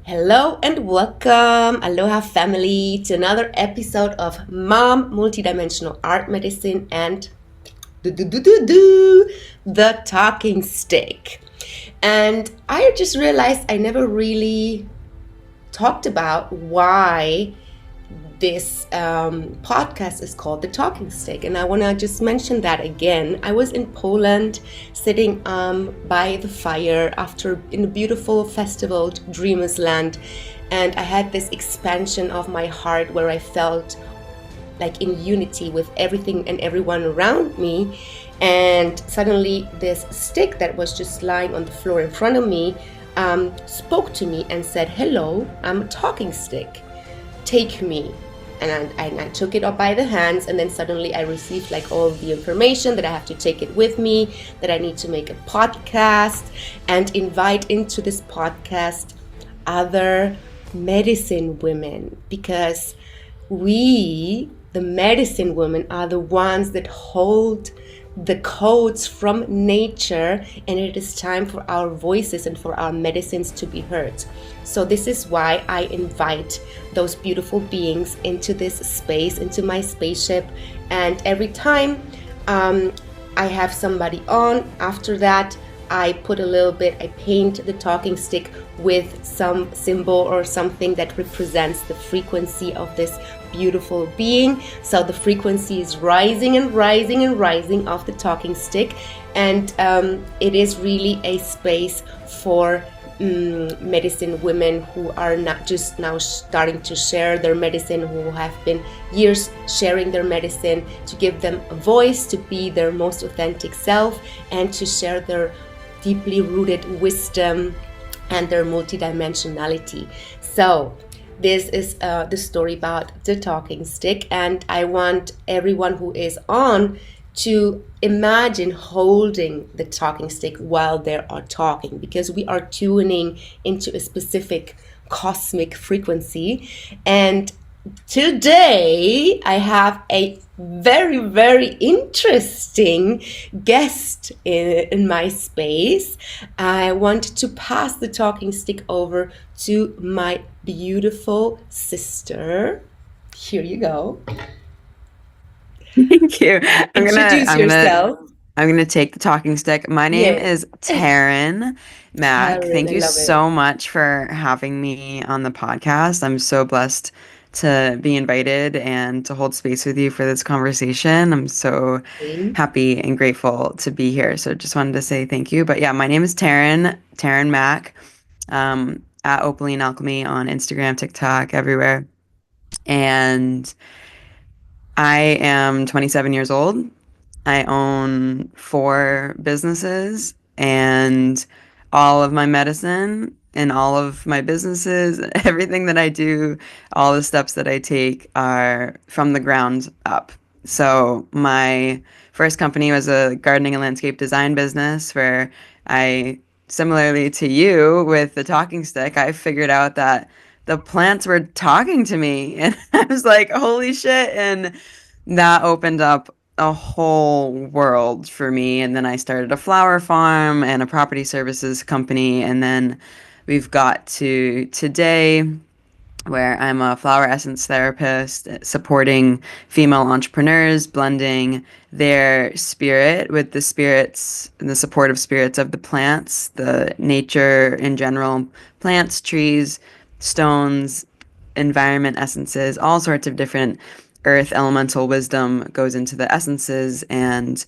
Hello and welcome, Aloha Family, to another episode of M.A.M, Multidimensional Art Medicine and the Talking Stick. And I just realized I never really talked about why this podcast is called The Talking Stick, and I want to just mention that again. I was in Poland sitting by the fire in a beautiful festival, Dreamers Land, and I had this expansion of my heart where I felt like in unity with everything and everyone around me. And suddenly this stick that was just lying on the floor in front of me spoke to me and said, "Hello, I'm a talking stick. Take me." And I took it up by the hands, and then suddenly I received like all of the information that I have to take it with me, that I need to make a podcast and invite into this podcast other medicine women, because we, the medicine women, are the ones that hold the codes from nature, and it is time for our voices and for our medicines to be heard. So this is why I invite those beautiful beings into this space, into my spaceship, and every time I have somebody on, after that I paint the talking stick with some symbol or something that represents the frequency of this beautiful being. So the frequency is rising and rising and rising of the talking stick, and it is really a space for medicine women who are not just now starting to share their medicine, who have been years sharing their medicine, to give them a voice to be their most authentic self and to share their deeply rooted wisdom and their multidimensionality. So this is the story about the talking stick, and I want everyone who is on to imagine holding the talking stick while they are talking, because we are tuning into a specific cosmic frequency. And today I have a very, very interesting guest in my space. I want to pass the talking stick over to my beautiful sister. Here you go. Thank you. Introduce yourself. I'm gonna take the talking stick. My name is Taryn Mac. Taryn, Thank I you love it. so much for having me on the podcast. I'm so blessed to be invited and to hold space with you for this conversation. I'm so happy and grateful to be here. So just wanted to say thank you. But yeah, my name is Taryn Mac, at Opaline Alchemy on Instagram, TikTok, everywhere. And I am 27 years old. I own 4 businesses, and all of my medicine and all of my businesses, everything that I do, all the steps that I take are from the ground up. So my first company was a gardening and landscape design business where I, similarly to you with the talking stick, I figured out that the plants were talking to me, and I was like, holy shit. And that opened up a whole world for me. And then I started a flower farm and a property services company. And then we've got to today, where I'm a flower essence therapist supporting female entrepreneurs, blending their spirit with the spirits and the supportive spirits of the plants, the nature in general, plants, trees, stones, environment essences, all sorts of different earth elemental wisdom goes into the essences. And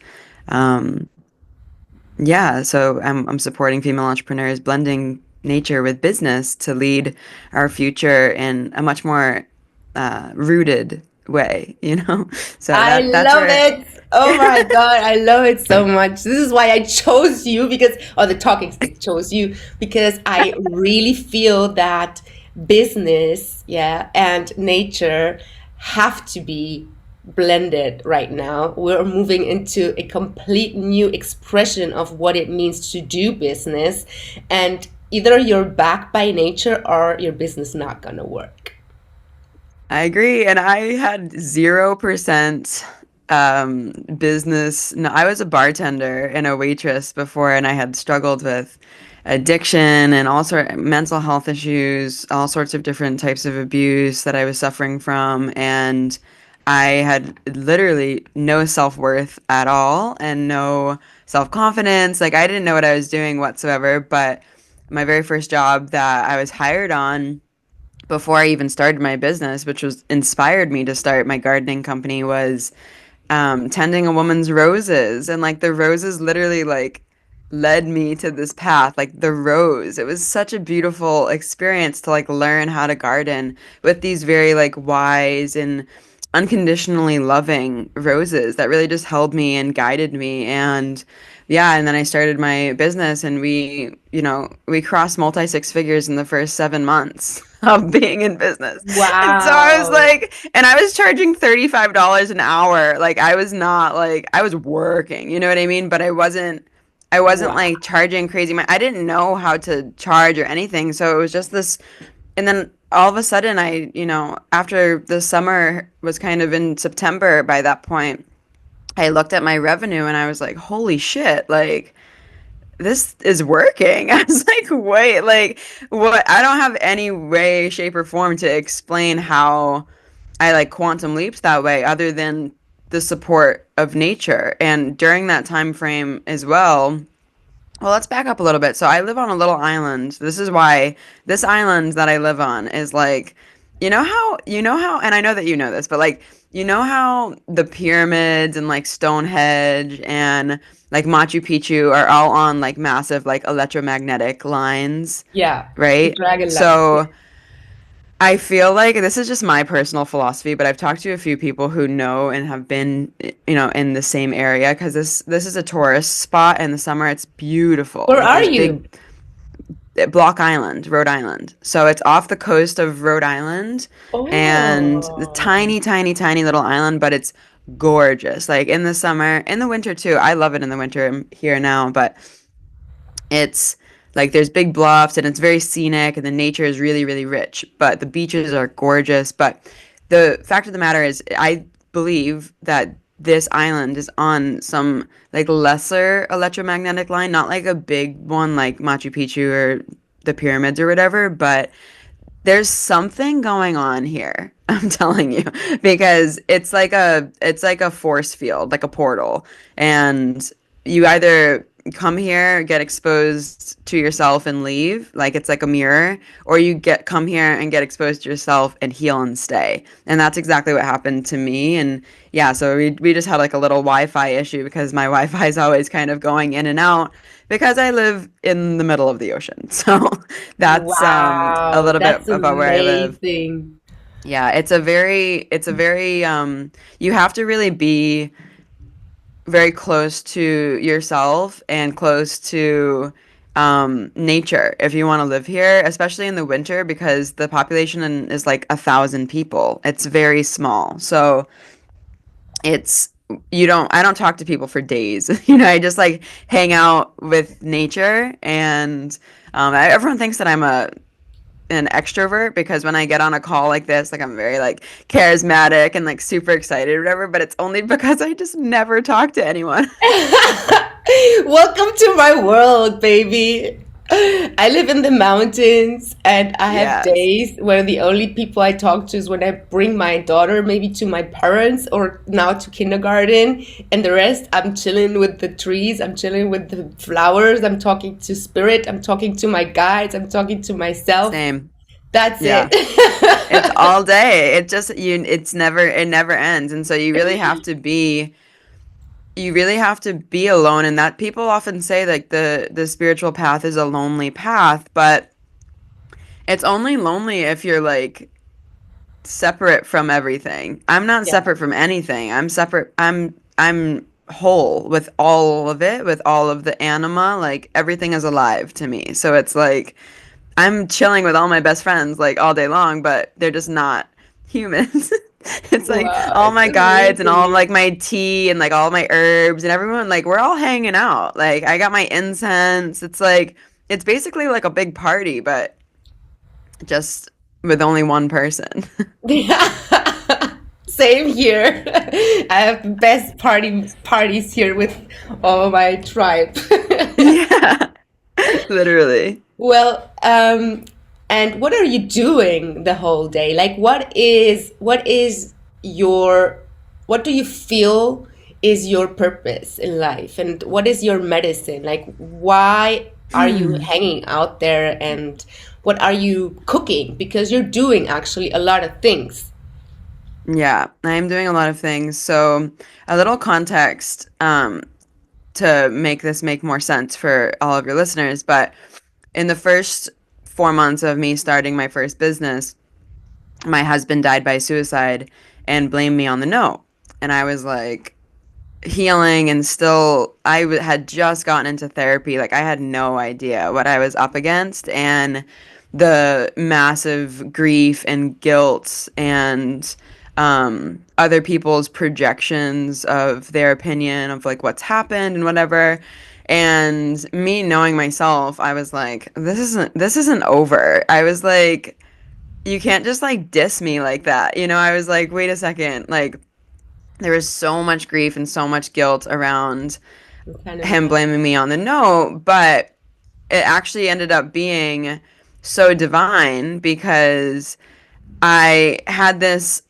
um, yeah, so I'm supporting female entrepreneurs, blending nature with business to lead our future in a much more rooted way, you know? So I that's love where it. Oh my God, I love it so much. This is why I chose you, because, or the talking stick chose you, because I really feel that business, yeah, and nature have to be blended right now. We're moving into a complete new expression of what it means to do business, and either you're backed by nature or your business not gonna work. I agree. And I had 0% business. No, I was a bartender and a waitress before, and I had struggled with addiction and all sort of mental health issues, all sorts of different types of abuse that I was suffering from. And I had literally no self-worth at all and no self-confidence. Like I didn't know what I was doing whatsoever. But my very first job that I was hired on before I even started my business, which was inspired me to start my gardening company, was tending a woman's roses. And like the roses literally like led me to this path, like the rose. It was such a beautiful experience to like learn how to garden with these very like wise and unconditionally loving roses that really just held me and guided me. And yeah, and then I started my business and we crossed multi six figures in the first 7 months of being in business. And so I was Wow. like, and I was charging $35 an hour. Like I was not like I was working, you know what I mean? But I wasn't Wow. like charging crazy money. I didn't know how to charge or anything. So it was just this, and then all of a sudden after the summer was kind of in September by that point, I looked at my revenue and I was like, holy shit, like this is working. I was like, wait, like what? I don't have any way, shape, or form to explain how I like quantum leaps that way other than the support of nature. And during that time frame as well, let's back up a little bit. So I live on a little island. This is why this island that I live on is like, and I know that you know this, but like, you know how the pyramids and like Stonehenge and like Machu Picchu are all on like massive like electromagnetic lines, Yeah. The right? dragon lines. So I feel like this is just my personal philosophy, but I've talked to a few people who know and have been, in the same area because this is a tourist spot in the summer. It's beautiful. Where Like are there's you? big Block Island, Rhode Island. So it's off the coast of Rhode Island and the Oh. tiny, tiny, tiny little island, but it's gorgeous. Like in the summer, in the winter too. I love it in the winter. I'm here now, but it's like there's big bluffs and it's very scenic and the nature is really, really rich, but the beaches are gorgeous. But the fact of the matter is, I believe that this island is on some like lesser electromagnetic line, not like a big one like Machu Picchu or the pyramids or whatever, but there's something going on here. I'm telling you, because it's like a force field, like a portal, and you either come here, get exposed to yourself and leave, like it's like a mirror, or you get come here and get exposed to yourself and heal and stay. And that's exactly what happened to me. And yeah, so we just had like a little Wi-Fi issue because my Wi-Fi is always kind of going in and out because I live in the middle of the ocean. So that's a Wow. little bit That's about where I live. amazing. Yeah, it's a very you have to really be very close to yourself and close to nature if you want to live here, especially in the winter because the population is like 1,000 people. It's very small. So it's I don't talk to people for days. I just like hang out with nature and everyone thinks that I'm an extrovert because when I get on a call like this, like I'm very like charismatic and like super excited or whatever, but it's only because I just never talk to anyone. Welcome to my world, baby. I live in the mountains and I have Yes. days where the only people I talk to is when I bring my daughter maybe to my parents or now to kindergarten. And the rest, I'm chilling with the trees, I'm chilling with the flowers, I'm talking to spirit, I'm talking to my guides, I'm talking to myself. Same. That's it. Yeah. It's all day. It never ends. And so you really have to be alone, and that people often say like the spiritual path is a lonely path, but it's only lonely if you're like separate from everything. I'm not Yeah. separate from anything. I'm separate. I'm whole with all of it, with all of the anima. Like everything is alive to me. So it's like I'm chilling with all my best friends like all day long, but they're just not humans. It's like Wow, all it's my guides and all of amazing. like my tea and like all my herbs and everyone like we're all hanging out. Like I got my incense. It's like it's basically like a big party, but just with only one person. Same here. I have the best parties here with all my tribe. Yeah. Literally. Well, and what are you doing the whole day? Like, what is your what do you feel is your purpose in life, and what is your medicine? Like, why are you hanging out there, and what are you cooking? Because you're doing actually a lot of things. Yeah, I'm doing a lot of things. So, a little context to make this make more sense for all of your listeners. But in the first 4 months of me starting my first business, my husband died by suicide and blamed me on the no. And I was like, healing and still had just gotten into therapy. Like I had no idea what I was up against and the massive grief and guilt and other people's projections of their opinion of like what's happened and whatever. And me knowing myself, I was like, this isn't over. I was like, you can't just like diss me like that. I was like, wait a second, like there was so much grief and so much guilt around I can him imagine. blaming me on the no, but it actually ended up being so divine because I had this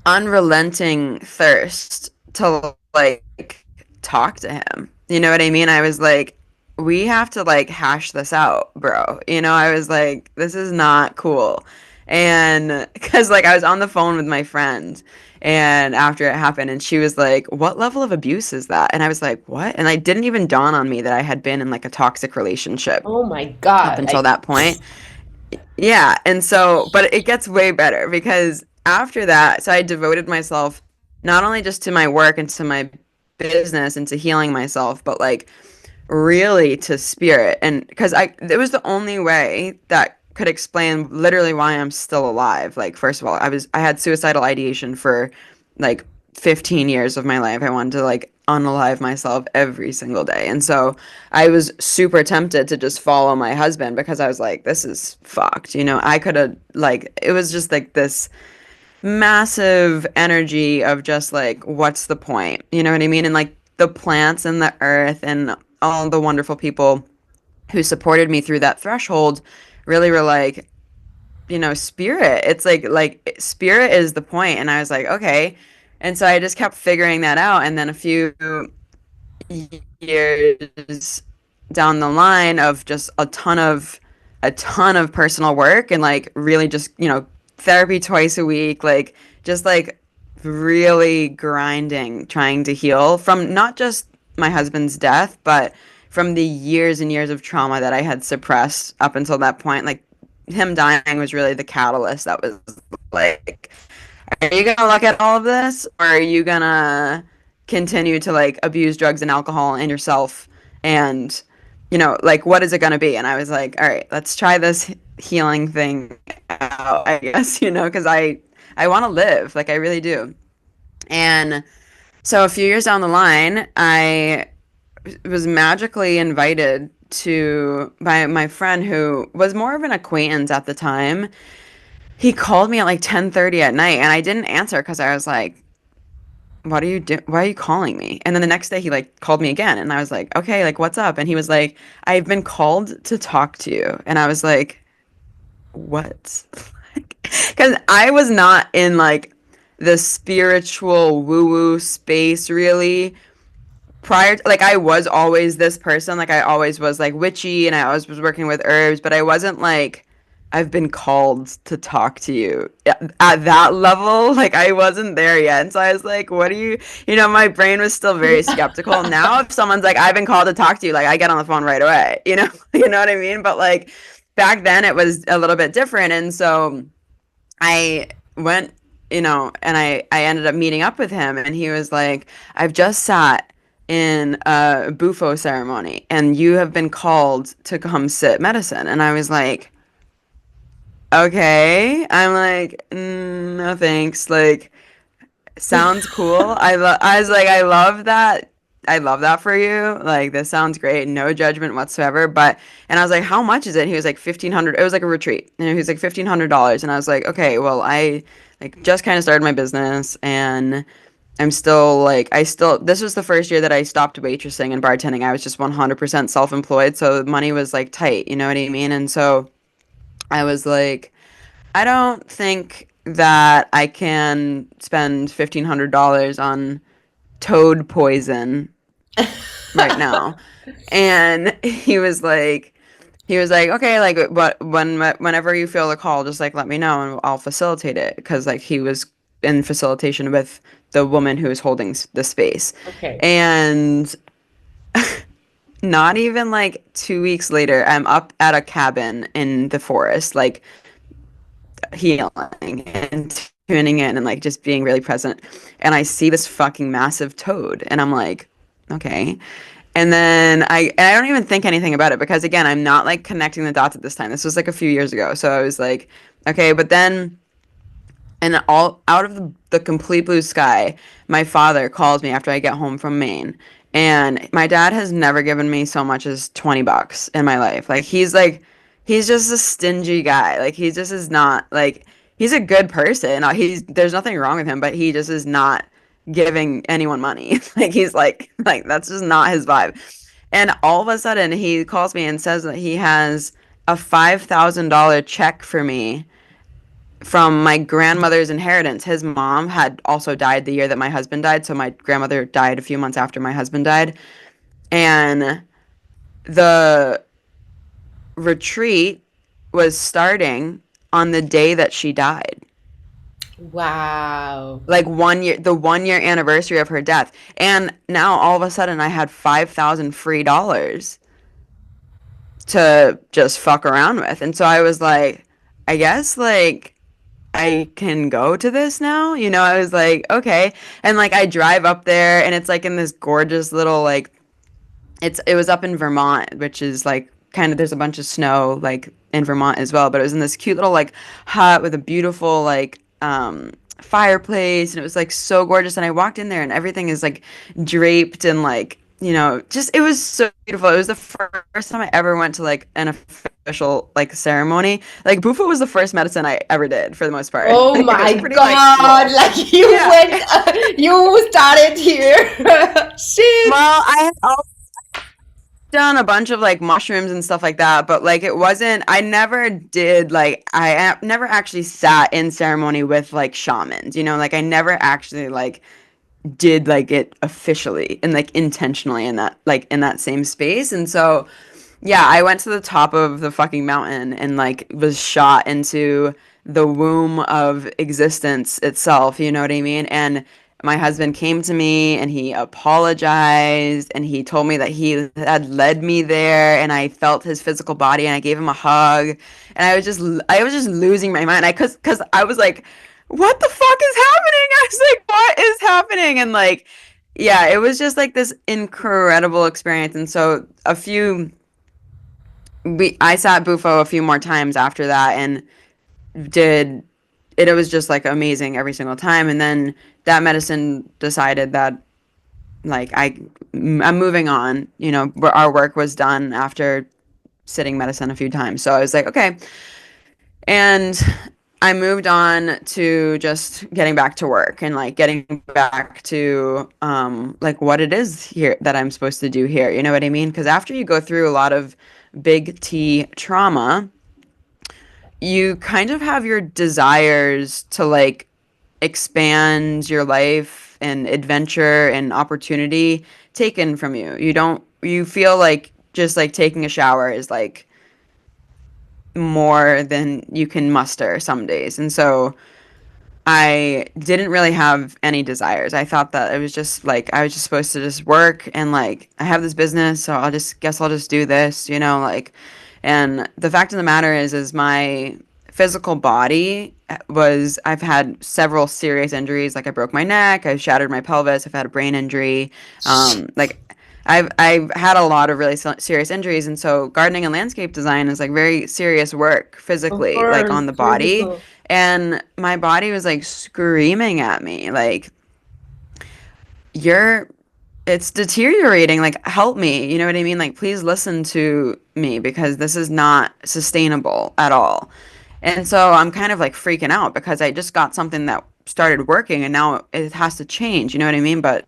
unrelenting thirst to like talk to him. You know what I mean? I was like, we have to like hash this out, bro. I was like, this is not cool. And because like I was on the phone with my friend and after it happened and she was like, what level of abuse is that? And I was like, what? And I didn't even dawn on me that I had been in like a toxic relationship Oh my up God! until that point. Yeah, and so, but it gets way better because after that, so I devoted myself not only just to my work and to my business and to healing myself, but like really to spirit. And because it was the only way that could explain literally why I'm still alive. Like, first of all, I had suicidal ideation for like 15 years of my life. I wanted to like unalive myself every single day. And so I was super tempted to just follow my husband because I was like, this is fucked. I could have, like, it was just like this massive energy of just like, what's the point? You know what I mean? And like the plants and the earth and all the wonderful people who supported me through that threshold really were like, spirit. It's like spirit is the point. And I was like, okay. And so I just kept figuring that out. And then a few years down the line of just a ton of personal work and like really just, therapy twice a week, like just like really grinding, trying to heal from not just my husband's death, but from the years and years of trauma that I had suppressed up until that point. Like him dying was really the catalyst that was like, are you gonna look at all of this, or are you gonna continue to like abuse drugs and alcohol and yourself? And like, what is it gonna be? And I was like, all right, let's try this healing thing out, I guess, because I want to live, like I really do. And so a few years down the line, I was magically invited to by my friend who was more of an acquaintance at the time. He called me at like 10:30 at night and I didn't answer because I was like, what are you do why are you calling me? And then the next day he like called me again and I was like, okay, like what's up? And he was like, I've been called to talk to you. And I was like, what? Because I was not in like the spiritual woo-woo space really prior to, like I was always this person, like I always was like witchy and I always was working with herbs, but I wasn't like I've been called to talk to you at that level. Like I wasn't there yet. And so I was like, what do my brain was still very skeptical. Now if someone's like, I've been called to talk to you, like I get on the phone right away, you know what I mean? But like back then it was a little bit different. And so I went, and I ended up meeting up with him and he was like, I've just sat in a Bufo ceremony and you have been called to come sit medicine. And I was like, okay. I'm like, no thanks. Like, sounds cool. I was like, I love that. I love that for you. Like, this sounds great. No judgment whatsoever. And I was like, how much is it? He was like 1,500. It was like a retreat. And he was like $1,500. And I was like, okay, well, I like just kind of started my business and I'm still like, this was the first year that I stopped waitressing and bartending. I was just 100% self-employed. So money was like tight, you know what I mean? And so I was like, I don't think that I can spend $1,500 on toad poison right now. And he was like, okay, like, whenever you feel the call, just like let me know and I'll facilitate it. Because like he was in facilitation with the woman who was holding the space. Okay. And not even like 2 weeks later, I'm up at a cabin in the forest, like healing and tuning in and like just being really present. And I see this fucking massive toad, and I'm like, okay. And then I don't even think anything about it because again, I'm not like connecting the dots at this time. This was like a few years ago. So I was like, okay, but then and all out of the complete blue sky, my father calls me after I get home from Maine. And my dad has never given me so much as $20 in my life. He's just a stingy guy. Like he just is not like he's a good person. There's nothing wrong with him, but he just is not giving anyone money. Like he's like that's just not his vibe. And all of a sudden he calls me and says that he has a $5,000 check for me from my grandmother's inheritance. His mom had also died the year that my husband died, so my grandmother died a few months after my husband died. And the retreat was starting on the day that she died. Wow. Like 1 year, the 1 year anniversary of her death. And now all of a sudden I had 5,000 free dollars to just fuck around with. And so I was like, I guess like I can go to this now. You know, I was like, okay. And like I drive up there and it's like in this gorgeous little like it was up in Vermont, which is like kind of there's a bunch of snow like in Vermont as well, but it was in this cute little like hut with a beautiful like fireplace and it was like so gorgeous and I walked in there and everything is like draped and like you know, just it was so beautiful. It was the first time I ever went to like an official like ceremony. Like Bufo was the first medicine I ever did for the most part. Oh Like it was my pretty like God, cool. like you Yeah. went, you started here. Shit. Well, I had also done a bunch of like mushrooms and stuff like that, but like it wasn't, I never did like, never actually sat in ceremony with like shamans, you know, like I never actually like did like it officially and like intentionally in that same space. And so yeah, I went to the top of the fucking mountain and like was shot into the womb of existence itself, you know what I mean? And my husband came to me and he apologized and he told me that he had led me there and I felt his physical body and I gave him a hug and I was just losing my mind. Cause I was like, what the fuck is happening? I was like, what is happening? And like, yeah, it was just like this incredible experience. And so I sat Bufo a few more times after that and did it was just like amazing every single time and then that medicine decided that like I'm moving on, you know, our work was done after sitting medicine a few times. So I was like, okay. And I moved on to just getting back to work and like getting back to like what it is here that I'm supposed to do here. You know what I mean? Because after you go through a lot of big T trauma, you kind of have your desires to like expand your life and adventure and opportunity taken from you. You feel like just like taking a shower is like more than you can muster some days. And so I didn't really have any desires. I thought that it was just like I was just supposed to just work and like I have this business, so I'll just do this, you know, like and the fact of the matter is my physical body was I've had several serious injuries. Like I broke my neck, I shattered my pelvis, I've had a brain injury. Like I've had a lot of really serious injuries, and so gardening and landscape design is like very serious work Of physically, like course, on the body. physical. And my body was like screaming at me, like, you're, it's deteriorating. Like, help me. You know what I mean? Like, please listen to me because this is not sustainable at all. And so I'm kind of like freaking out because I just got something that started working, and now it has to change. You know what I mean? But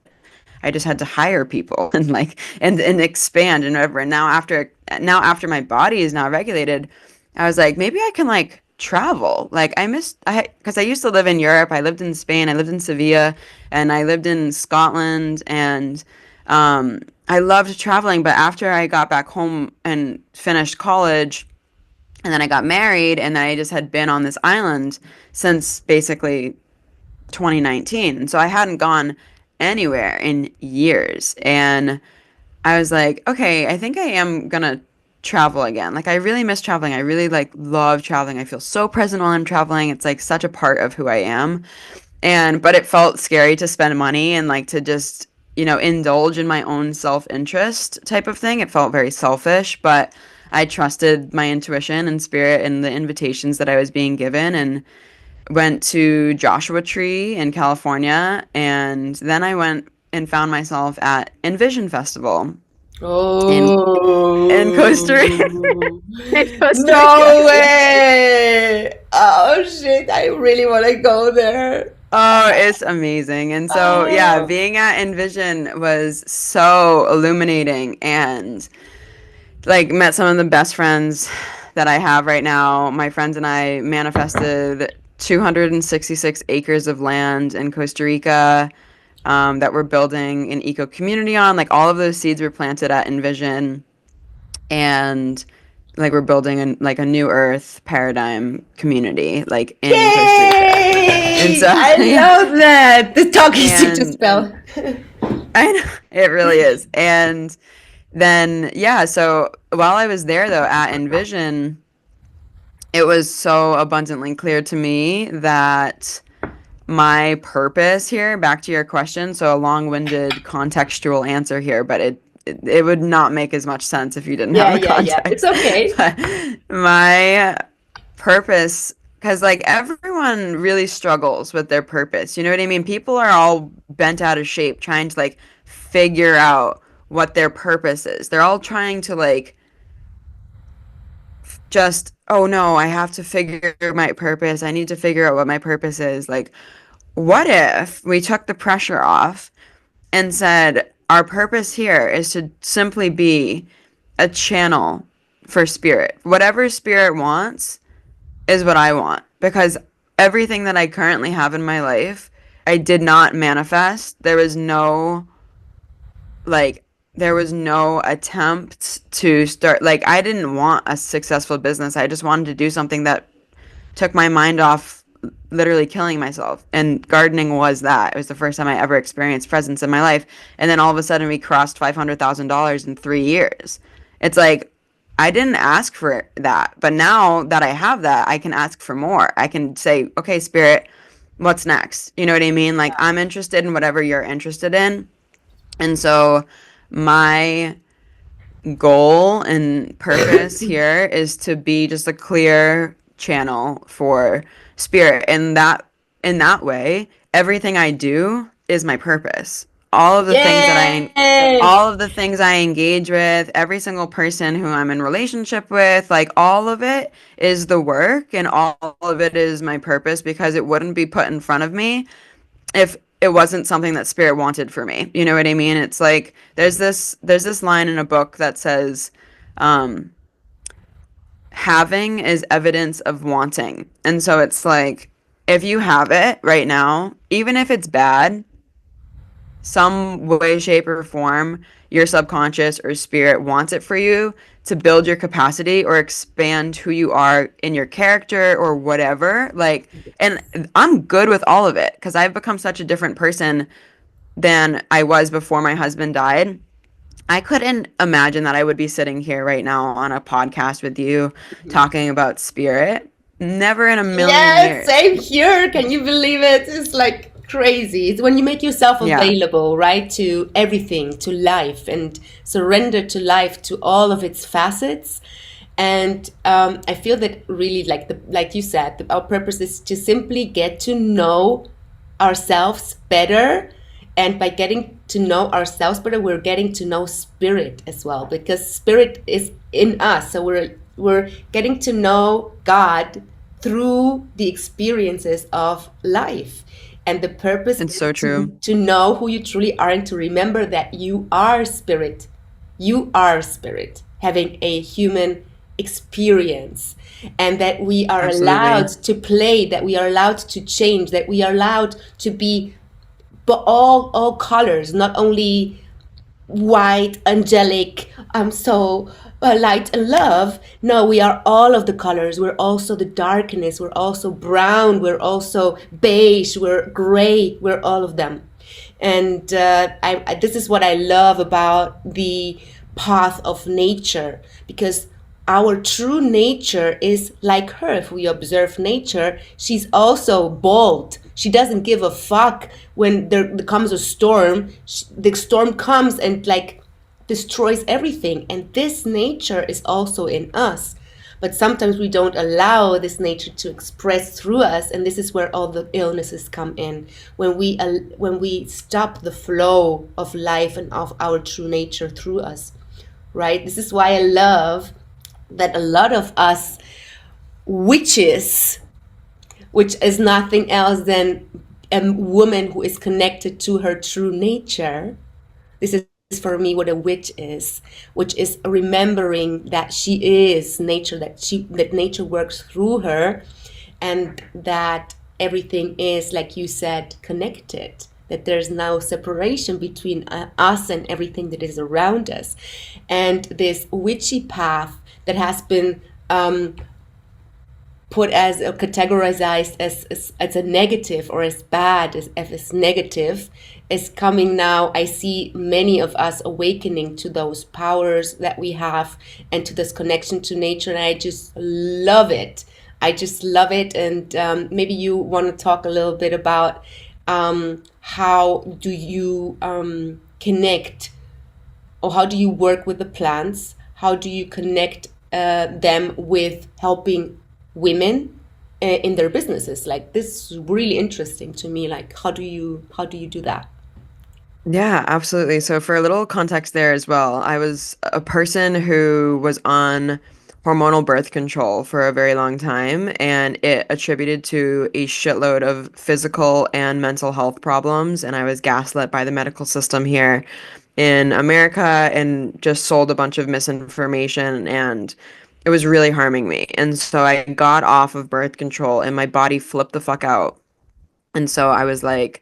I just had to hire people and like and expand and whatever. And now after my body is now regulated, I was like, maybe I can like travel. Like because I used to live in Europe. I lived in Spain. I lived in Sevilla, and I lived in Scotland. And I loved traveling. But after I got back home and finished college, and then I got married, and then I just had been on this island since basically 2019. And so I hadn't gone anywhere in years. And I was like, okay, I think I am gonna travel again. Like I really miss traveling. I really like love traveling. I feel so present while I'm traveling. It's like such a part of who I am. And but it felt scary to spend money and like to just, indulge in my own self-interest type of thing. It felt very selfish, but I trusted my intuition and spirit and the invitations that I was being given, and went to Joshua Tree in California, and then I went and found myself at Envision Festival in in Costa Rica. Oh, In Costa Rica. no way. Oh shit, I really want to go there. Oh, it's amazing. And so, yeah, Oh, being at Envision was so illuminating, and like met some of the best friends that I have right now. My friends and I manifested 266 acres of land in Costa Rica, that we're building an eco community on. Like all of those seeds were planted at Envision, and like we're building like a new Earth paradigm community, like in Costa Rica. And yay! so, I yeah, love that. The talk is to and spell. I know it really is. And then, yeah, so while I was there though at Envision, it was so abundantly clear to me that my purpose here, back to your question, so a long-winded contextual answer here, but it would not make as much sense if you didn't have Yeah, the yeah, yeah. It's context. okay. But my purpose, because like everyone really struggles with their purpose. You know what I mean? People are all bent out of shape trying to like figure out what their purpose is. They're all trying to like just, oh no, I have to figure my purpose. I need to figure out what my purpose is. Like, what if we took the pressure off and said, our purpose here is to simply be a channel for spirit. Whatever spirit wants is what I want. Because everything that I currently have in my life, I did not manifest. Like, there was no attempt to start. Like, I didn't want a successful business. I just wanted to do something that took my mind off literally killing myself. And gardening was that. It was the first time I ever experienced presence in my life. And then all of a sudden we crossed $500,000 in 3 years. It's like, I didn't ask for that. But now that I have that, I can ask for more. I can say, okay, spirit, what's next? You know what I mean? Like, I'm interested in whatever you're interested in. And so my goal and purpose here is to be just a clear channel for spirit, and that in that way everything I do is my purpose. Yay! All of the things I engage with, every single person who I'm in relationship with, like all of it is the work, and all of it is my purpose, because it wouldn't be put in front of me if it wasn't something that spirit wanted for me. You know what I mean? It's like there's this line in a book that says, um, having is evidence of wanting. And so it's like, if you have it right now, even if it's bad, some way, shape, or form, your subconscious or spirit wants it for you to build your capacity or expand who you are in your character or whatever. Like, and I'm good with all of it because I've become such a different person than I was before my husband died. I couldn't imagine that I would be sitting here right now on a podcast with you talking about spirit. Never in a million Yeah, years. same here. Can you believe it? It's like crazy. It's when you make yourself Yeah. available, right, to everything, to life, and surrender to life, to all of its facets. And I feel that really, like you said, our purpose is to simply get to know ourselves better. And by getting to know ourselves better, we're getting to know spirit as well, because spirit is in us. So we're getting to know God through the experiences of life. And the purpose It's is so true. to know who you truly are and to remember that you are spirit. You are spirit having a human experience, and that we are allowed Absolutely. to play, that we are allowed to change, that we are allowed to be, but all colors, not only white, angelic, so light and love. No, we are all of the colors. We're also the darkness. We're also brown. We're also beige. We're gray. We're all of them. And this is what I love about the path of nature, because our true nature is like her. If we observe nature, she's also bold. She doesn't give a fuck when there comes a storm. The storm comes and like destroys everything. And this nature is also in us. But sometimes we don't allow this nature to express through us, and this is where all the illnesses come in. When we stop the flow of life and of our true nature through us, right? This is why I love that a lot of us witches, which is nothing else than a woman who is connected to her true nature. This is for me what a witch is, which is remembering that she is nature, that nature works through her, and that everything is, like you said, connected, that there's no separation between us and everything that is around us. And this witchy path that has been put as categorized as a negative, or as bad, as negative, is coming now. I see many of us awakening to those powers that we have and to this connection to nature, and I just love it. I just love it. And maybe you want to talk a little bit about how do you connect, or how do you work with the plants? How do you connect them with helping women in their businesses? Like, this is really interesting to me. Like, how do you do that? Yeah, absolutely. So for a little context there as well, I was a person who was on hormonal birth control for a very long time, and it attributed to a shitload of physical and mental health problems. And I was gaslit by the medical system here in America and just sold a bunch of misinformation, and it was really harming me. And so I got off of birth control and my body flipped the fuck out. And so I was like,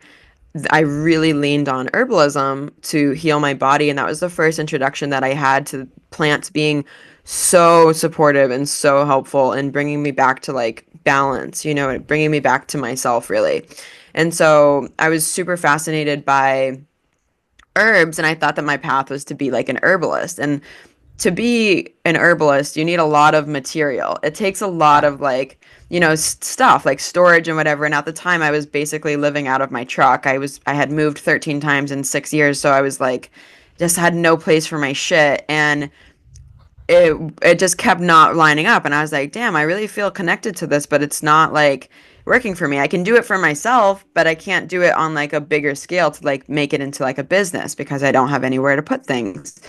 I really leaned on herbalism to heal my body, and that was the first introduction that I had to plants being so supportive and so helpful in bringing me back to like balance, bringing me back to myself really. And so I was super fascinated by herbs, and I thought that my path was to be like an herbalist. And to be an herbalist, you need a lot of material. It takes a lot of like, stuff like storage and whatever. And at the time I was basically living out of my truck. I had moved 13 times in 6 years. So I was like, just had no place for my shit. And it just kept not lining up. And I was like, damn, I really feel connected to this, but it's not like working for me. I can do it for myself, but I can't do it on like a bigger scale to like make it into like a business because I don't have anywhere to put things.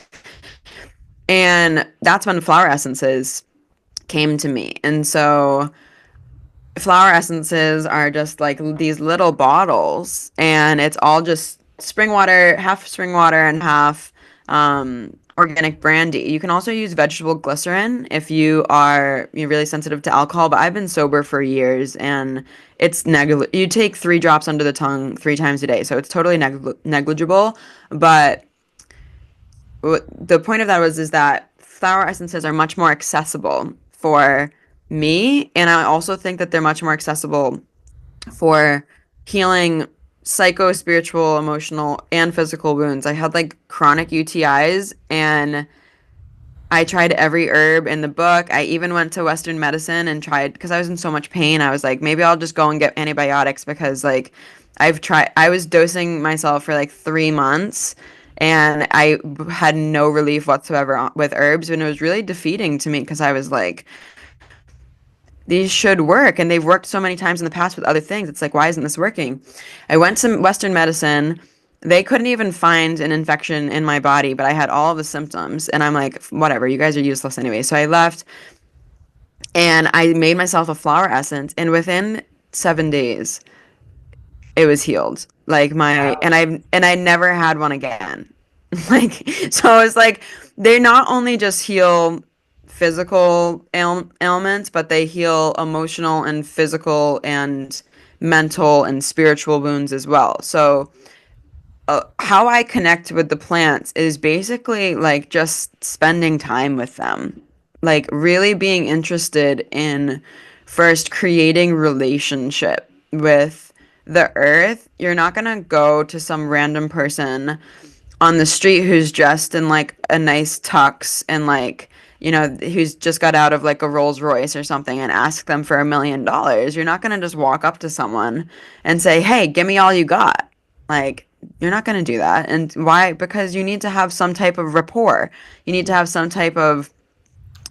And that's when flower essences came to me. And so flower essences are just like these little bottles, and it's all just spring water and half organic brandy. You can also use vegetable glycerin if you're really sensitive to alcohol, but I've been sober for years, and it's you take 3 drops under the tongue 3 times a day, so it's totally negligible. But the point of that is that flower essences are much more accessible for me, and I also think that they're much more accessible for healing psycho, spiritual, emotional, and physical wounds. I had like chronic UTIs, and I tried every herb in the book. I even went to Western medicine and tried, because I was in so much pain. I was like, maybe I'll just go and get antibiotics, because like I was dosing myself for like 3 months, and I had no relief whatsoever with herbs. And it was really defeating to me because I was like, these should work, and they've worked so many times in the past with other things. It's like, why isn't this working? I went to Western medicine. They couldn't even find an infection in my body, but I had all of the symptoms, and I'm like, whatever, you guys are useless anyway. So I left. And I made myself a flower essence, and within 7 days, it was healed. Like my Wow. and I never had one again. Like so it's like they not only just heal physical ailments, but they heal emotional and physical and mental and spiritual wounds as well. So how I connect with the plants is basically like just spending time with them. Like really being interested in first creating relationship with the earth. You're not gonna go to some random person on the street who's dressed in like a nice tux and like, who's just got out of like a Rolls Royce or something and ask them for $1 million. You're not gonna just walk up to someone and say, "Hey, give me all you got." Like, you're not gonna do that. And why? Because you need to have some type of rapport. You need to have some type of,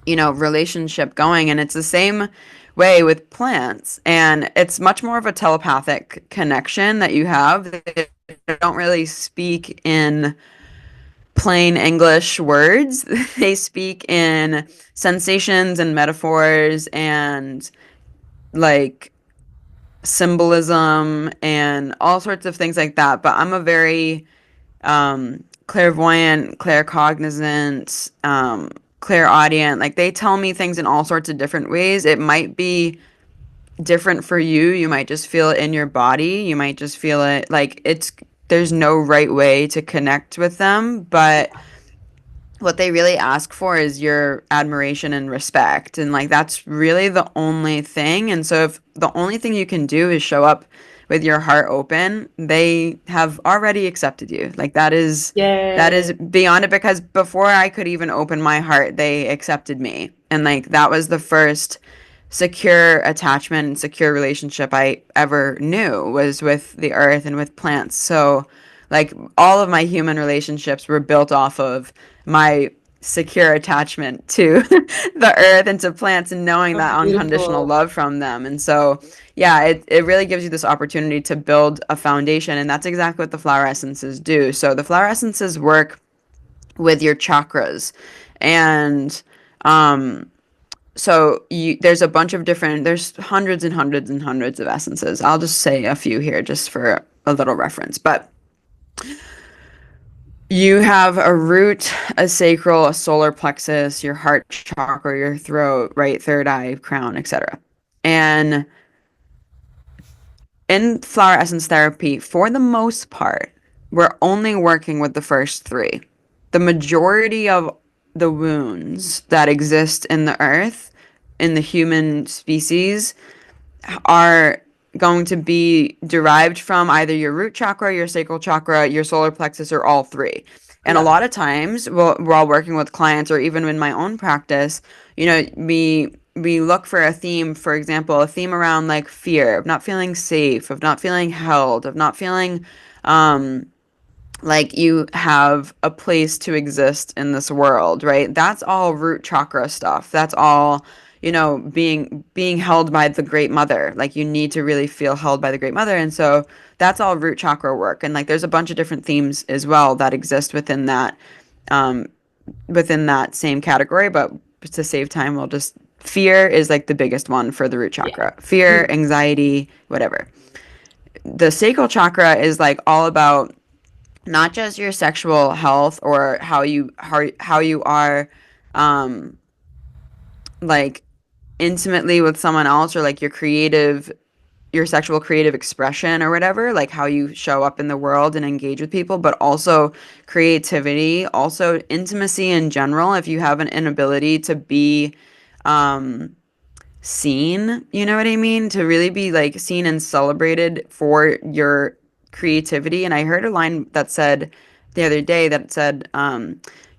relationship going. And it's the same way with plants. And it's much more of a telepathic connection that you have. They don't really speak in plain English words. They speak in sensations and metaphors and like symbolism and all sorts of things like that. But I'm a very clairvoyant, claircognizant, clairaudient. Like they tell me things in all sorts of different ways. It might be different for you. You might just feel it in your body. You might just feel it like there's no right way to connect with them, but what they really ask for is your admiration and respect. And like that's really the only thing. And so if the only thing you can do is show up with your heart open, they have already accepted you. Like that is Yeah. beyond it, because before I could even open my heart, they accepted me. And like that was the first secure attachment and secure relationship I ever knew, was with the earth and with plants. So like all of my human relationships were built off of my secure attachment to the earth and to plants and knowing Oh, that unconditional beautiful. love from them. And so, yeah, it really gives you this opportunity to build a foundation. And that's exactly what the flower essences do. So the flower essences work with your chakras. And there's a bunch of there's hundreds and hundreds and hundreds of essences. I'll just say a few here just for a little reference. But you have a root, a sacral, a solar plexus, your heart chakra, your throat, right, third eye, crown, etc. And in flower essence therapy, for the most part, we're only working with the first three. The majority of the wounds that exist in the earth, in the human species, are going to be derived from either your root chakra, your sacral chakra, your solar plexus, or all three. And a Yeah. lot of times, while working with clients or even in my own practice, we look for a theme, for example, a theme around like fear, of not feeling safe, of not feeling held, of not feeling um, like you have a place to exist in this world, right? That's all root chakra stuff. That's all, being held by the great mother. Like you need to really feel held by the great mother. And so that's all root chakra work. And like there's a bunch of different themes as well that exist um within that same category, but to save time, we'll just fear is like the biggest one for the root Yeah. chakra. Fear, anxiety, whatever. The sacral chakra is like all about not just your sexual health or how you are um like intimately with someone else, or like your sexual creative expression or whatever, like how you show up in the world and engage with people, but also creativity, also intimacy in general. If you have an inability to be um seen, you know what I mean? To really be like seen and celebrated for your creativity. And I heard a line that said the other day that said,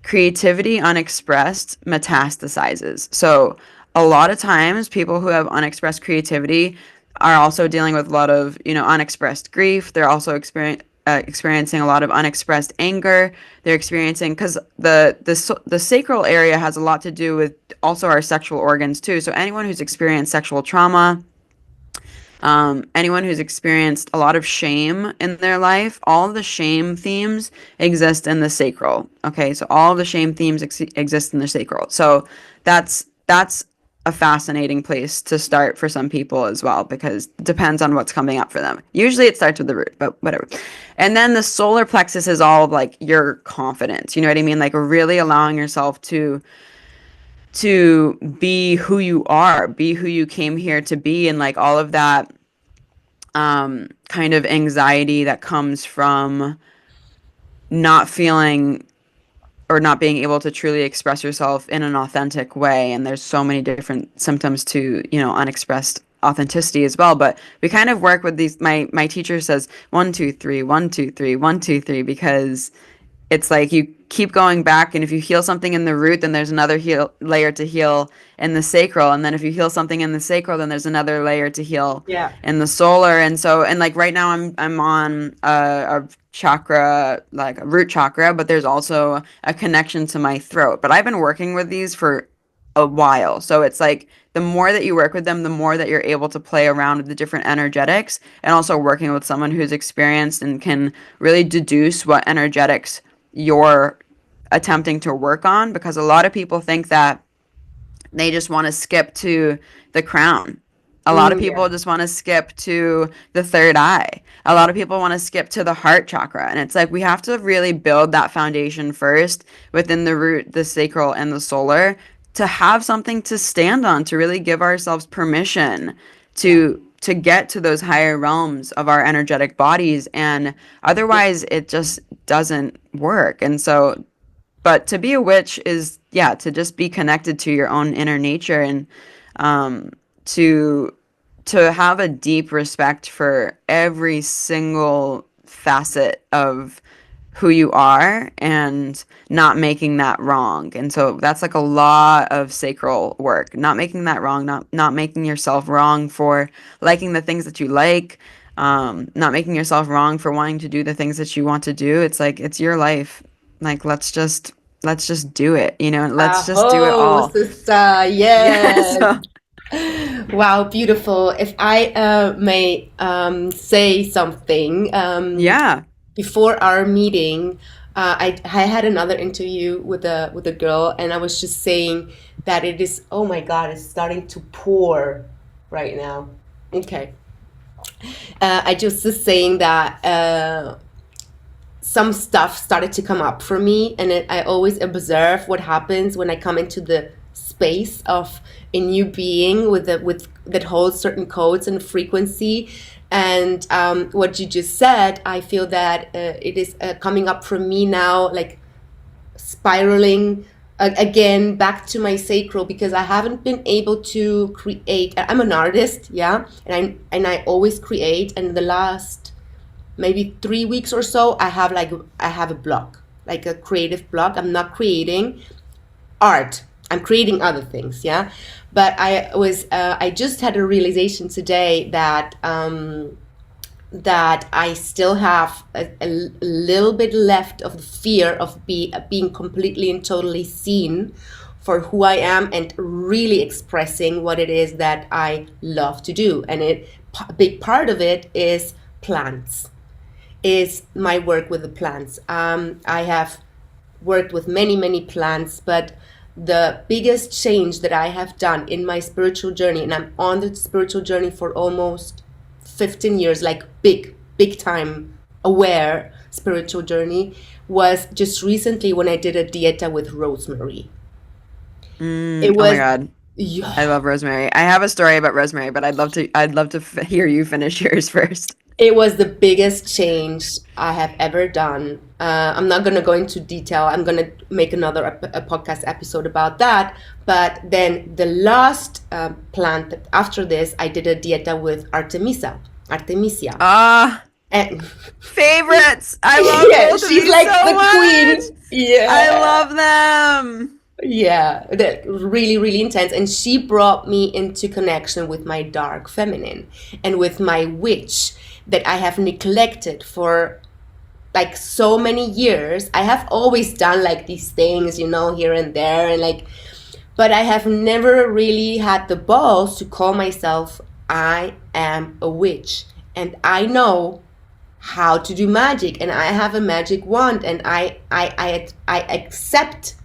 creativity unexpressed metastasizes. So a lot of times people who have unexpressed creativity are also dealing with a lot of, unexpressed grief. They're also experiencing a lot of unexpressed anger. They're experiencing, because the sacral area has a lot to do with also our sexual organs too. So anyone who's experienced sexual trauma, anyone who's experienced a lot of shame in their life, all of the shame themes exist in the sacral. Okay, so all of the shame themes exist in the sacral. So that's a fascinating place to start for some people as well, because it depends on what's coming up for them. Usually it starts with the root, but whatever. And then the solar plexus is all of like your confidence. You know what I mean? Like really allowing yourself to be who you are, be who you came here to be, and like all of that kind of anxiety that comes from not feeling or not being able to truly express yourself in an authentic way. And there's so many different symptoms to, you know, unexpressed authenticity as well. But we kind of work with these, my teacher says 1 2 3 1 2 3 1 2 3, because it's like you keep going back, and if you heal something in the root, then there's another layer to heal in the sacral, and then if you heal something in the sacral, then there's another layer to heal in the solar. And so, and like right now I'm on a chakra, like a root chakra, but there's also a connection to my throat. But I've been working with these for a while, so it's like the more that you work with them, the more that you're able to play around with the different energetics, and also working with someone who's experienced and can really deduce what energetics you're attempting to work on. Because a lot of people think that they just want to skip to the crown. A lot of people just want to skip to the third eye. A lot of people want to skip to the heart chakra. And it's like we have to really build that foundation first within the root, the sacral, and the solar, to have something to stand on, to really give ourselves permission to get to those higher realms of our energetic bodies. And otherwise it just doesn't work. And so, but to be a witch is, yeah, to just be connected to your own inner nature, and to have a deep respect for every single facet of who you are, and not making that wrong. And so that's like a lot of sacral work, not making that wrong, not making yourself wrong for liking the things that you like, not making yourself wrong for wanting to do the things that you want to do. It's like, it's your life. Like, let's just do it, you know, let's just do it all. Sister, Yeah, yes. so Wow, beautiful. If I may say something, yeah. before our meeting, I had another interview with a girl, and I was just saying that it is, oh my God, it's starting to pour right now. Okay. I just was saying that some stuff started to come up for me, and I always observe what happens when I come into the space of a new being with that holds certain codes and frequency. And what you just said, I feel that it is coming up for me now, like spiraling again back to my sacral, because I haven't been able to create. I'm an artist, yeah, and I always create. And the last maybe 3 weeks or so, I have a block, like a creative block. I'm not creating art. I'm creating other things, yeah. But I just had a realization today that that I still have a little bit left of the fear of being completely and totally seen for who I am, and really expressing what it is that I love to do. And a big part of it is plants, is my work with the plants. I have worked with many plants, but the biggest change that I have done in my spiritual journey, and I'm on the spiritual journey for almost 15 years, like big time aware spiritual journey, was just recently when I did a dieta with Rosemary. It Oh my was, God. I love Rosemary. I have a story about Rosemary, but I'd love to hear you finish yours first. it was the biggest change I have ever done. I'm not going to go into detail. I'm going to make another a podcast episode about that. But then the last plant after this, I did a dieta with Artemisia. Ah, And favorites. I love yeah, both of she's these like so the much. queen. I Yeah. love them. Yeah, that really intense. And she brought me into connection with my dark feminine and with my witch that I have neglected for like so many years. I have always done like these things, here and there, and like, but I have never really had the balls to call myself, I am a witch, and I know how to do magic, and I have a magic wand, and I accept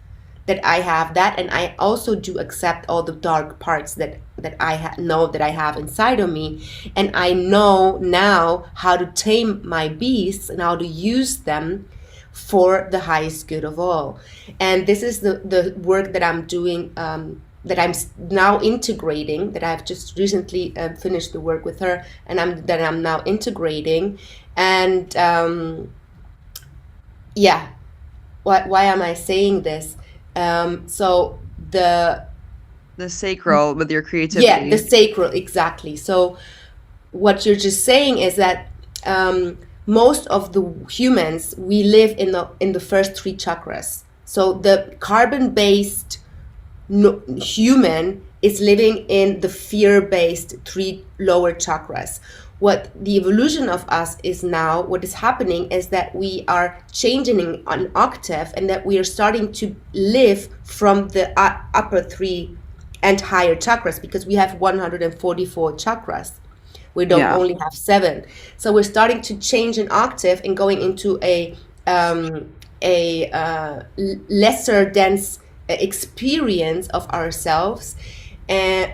that I have that, and I also do accept all the dark parts that know that I have inside of me, and I know now how to tame my beasts and how to use them for the highest good of all. And this is the work that I'm doing, that I'm now integrating, that I've just recently finished the work with her, and I'm now integrating. And yeah, why am I saying this? So The sacral with your the creativity. sacral, exactly. So what you're just saying is that most of the humans, we live in the first three chakras. So the carbon-based human is living in the fear-based three lower chakras. What the evolution of us is now, what is happening is that we are changing an octave, and that we are starting to live from the upper three and higher chakras, because we have 144 chakras. We don't Yeah. only have 7. So we're starting to change an octave and going into a lesser dense experience of ourselves.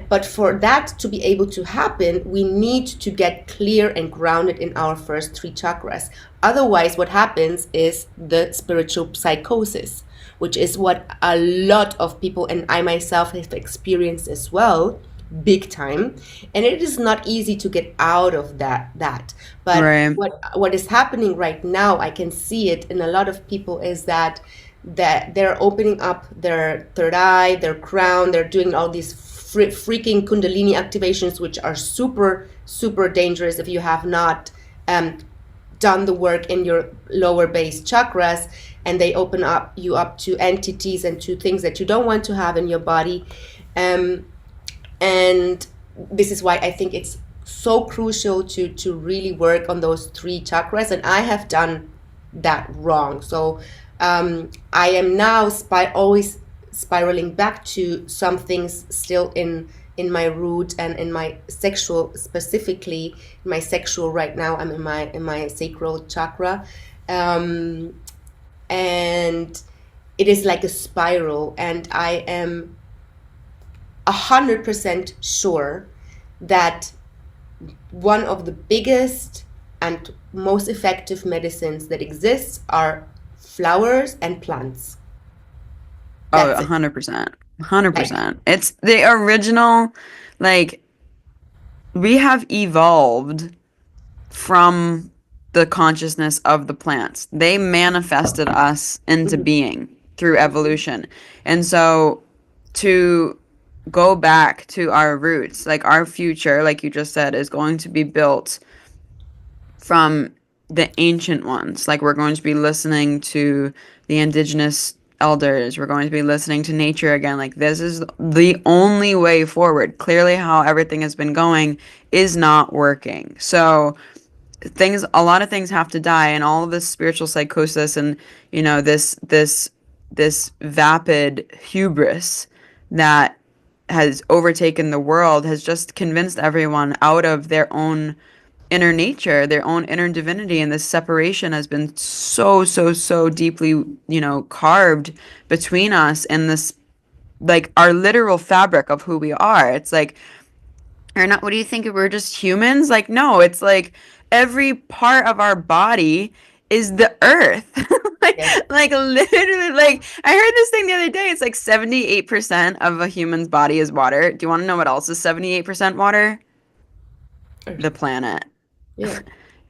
But for that to be able to happen, we need to get clear and grounded in our first three chakras. Otherwise, what happens is the spiritual psychosis, which is what a lot of people, and I myself, have experienced as well, big time. And it is not easy to get out of that. But Right. what is happening right now, I can see it in a lot of people, is that they're opening up their third eye, their crown. They're doing all these freaking kundalini activations, which are super, super dangerous if you have not done the work in your lower base chakras, and they open up you up to entities and to things that you don't want to have in your body. And this is why I think it's so crucial to really work on those three chakras, and I have done that wrong. So I am now always spiraling back to some things still in my root and in my sexual, specifically in my sexual. Right now I'm in my sacral chakra, and it is like a spiral, and I am 100% sure that one of the biggest and most effective medicines that exists are flowers and plants. Oh, That's it. 100%. Like, 100%. It's the original, like, we have evolved from the consciousness of the plants. They manifested us into mhm, being through evolution. And so to go back to our roots, like our future, like you just said, is going to be built from the ancient ones. Like we're going to be listening to the indigenous elders. We're going to be listening to nature again. Like this is the only way forward. Clearly, how everything has been going is not working. So a lot of things have to die, and all of this spiritual psychosis and this vapid hubris that has overtaken the world has just convinced everyone out of their own inner nature, their own inner divinity, and this separation has been so, so, so deeply, carved between us and this, like, our literal fabric of who we are. It's like, or not, what do you think? We're just humans? Like, no, it's like every part of our body is the earth. like, yes, like literally, like, I heard this thing the other day. It's like 78% of a human's body is water. Do you want to know what else is 78% water? The earth. planet. Yeah.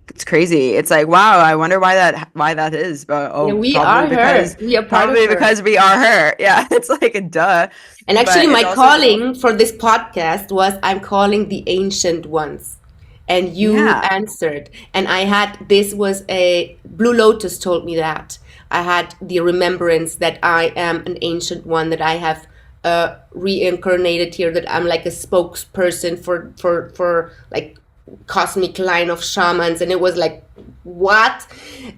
It's crazy. It's like, wow, I wonder why that is. But Yeah, oh, we probably are her. because We are part of probably her. because we are her. Yeah, it's like a duh. And actually, But it's my also calling for this podcast was, I'm calling the ancient ones. And you yeah. answered. And this was a Blue Lotus told me that. I had the remembrance that I am an ancient one, that I have reincarnated here, that I'm like a spokesperson for like cosmic line of shamans. And it was like, what?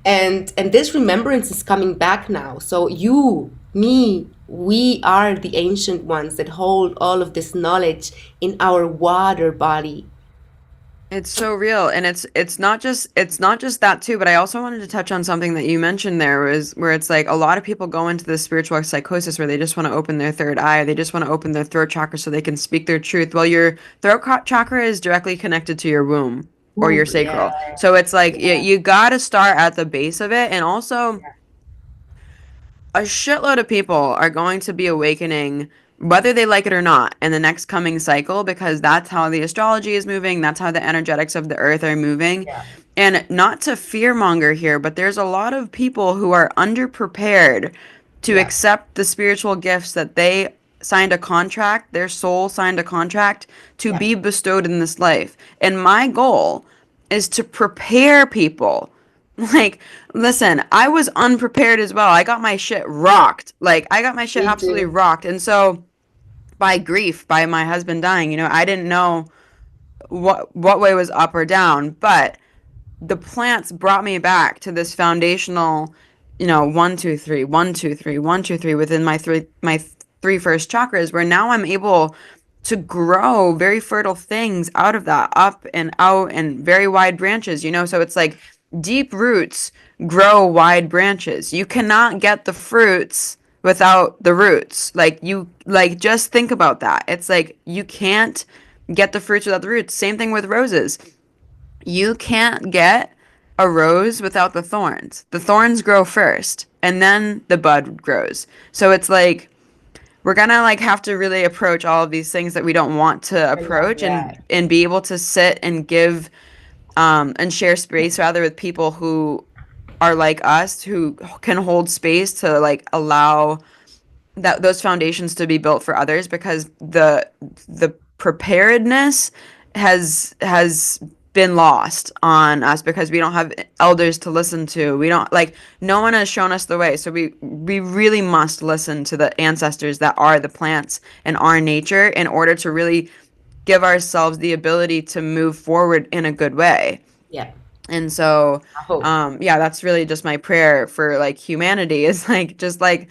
And this remembrance is coming back now. So you, me, we are the ancient ones that hold all of this knowledge in our water body. It's so real, and it's not just that too, but I also wanted to touch on something that you mentioned there was where it's like a lot of people go into this spiritual psychosis where they just want to open their third eye, they just want to open their throat chakra so they can speak their truth. Well, your chakra is directly connected to your womb or your Ooh, yeah, sacral. So it's like yeah, you got to start at the base of it, and also a shitload of people are going to be awakening whether they like it or not in the next coming cycle because that's how the astrology is moving, that's how the energetics of the earth are moving. yeah, And not to fearmonger here, but there's a lot of people who are underprepared to yeah, accept the spiritual gifts that they signed a contract, their soul signed a contract to yeah. be bestowed in this life. And my goal is to prepare people. Like, listen, I was unprepared as well. I got my shit rocked. Like, I got my shit Me absolutely too. rocked. And so, by grief, by my husband dying, I didn't know what way was up or down. But the plants brought me back to this foundational, 1, 2, 3, 1, 2, 3, 1, 2, 3 within my three first chakras, where now I'm able to grow very fertile things out of that, up and out and very wide branches, so it's like deep roots grow wide branches. You cannot get the fruits without the roots. Like just think about that. It's like you can't get the fruits without the roots. Same thing with roses. You can't get a rose without the thorns. The thorns grow first and then the bud grows. So it's like we're gonna like have to really approach all of these things that we don't want to I love approach and that. be able to sit and give and share space rather with people who are like us who can hold space to like allow that those foundations to be built for others because the preparedness has been lost on us because we don't have elders to listen to. We don't like no one has shown us the way. So we really must listen to the ancestors that are the plants and our nature in order to really give ourselves the ability to move forward in a good way. Yeah, And so I hope. yeah, that's really just my prayer for like humanity is like just like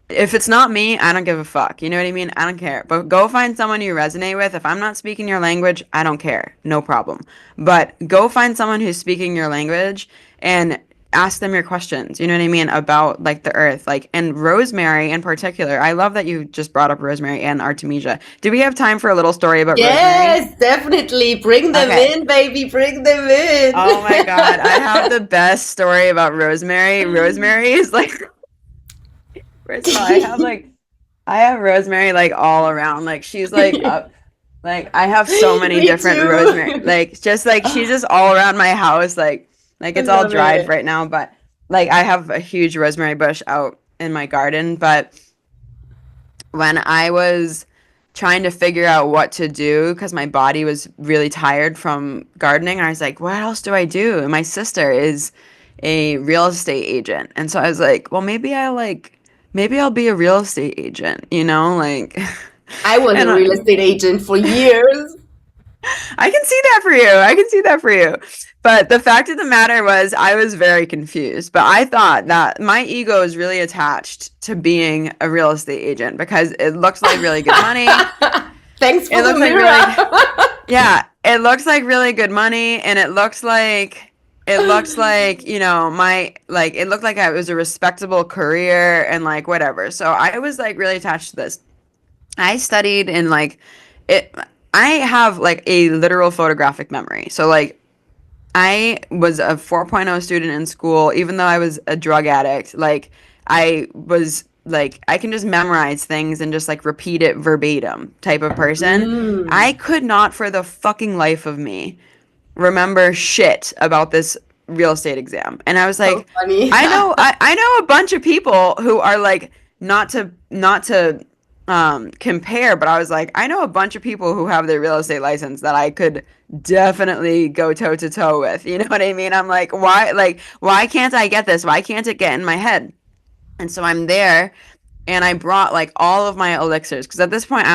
if it's not me, I don't give a fuck. You know what I mean? I don't care. But go find someone you resonate with. If I'm not speaking your language, I don't care. No problem. But go find someone who's speaking your language and ask them your questions. You know what I mean? About like the earth. Like and Rosemary in particular. I love that you just brought up Rosemary and Artemisia. Do we have time for a little story about Rosemary? Yes, definitely. Bring them Okay. in, baby. Bring them in. Oh my God. I have the best story about Rosemary. Rosemary is like first of all, I have Rosemary like all around. Like she's like up like I have so many Me different Rosemary. too. Like just like she's just all around my house. Like I it's all love dried it. right now, but like I have a huge rosemary bush out in my garden. But when I was trying to figure out what to do because my body was really tired from gardening, I was like, what else do I do? And my sister is a real estate agent. And so I was like, well, maybe I'll be a real estate agent, like I was a and real estate agent for years. I can see that for you. I can see that for you. But the fact of the matter was, I was very confused. But I thought that my ego is really attached to being a real estate agent because it looks like really good money. Thanks It for the looks like mirror. really, yeah, it looks like really good money. And it looks like, it looked like it was a respectable career and like whatever. So I was like really attached to this. I studied in like it. I have like a literal photographic memory. So like I was a 4.0 student in school, even though I was a drug addict. Like I was like I can just memorize things and just like repeat it verbatim type of person. I Mm, could not for the fucking life of me remember shit about this real estate exam. And I was so like, funny. I know a bunch of people who are like not to compare, but I was like, I know a bunch of people who have their real estate license that I could definitely go toe to toe with. You know what I mean? I'm like, why can't I get this? Why can't it get in my head? And so I'm there and I brought like all of my elixirs because at this point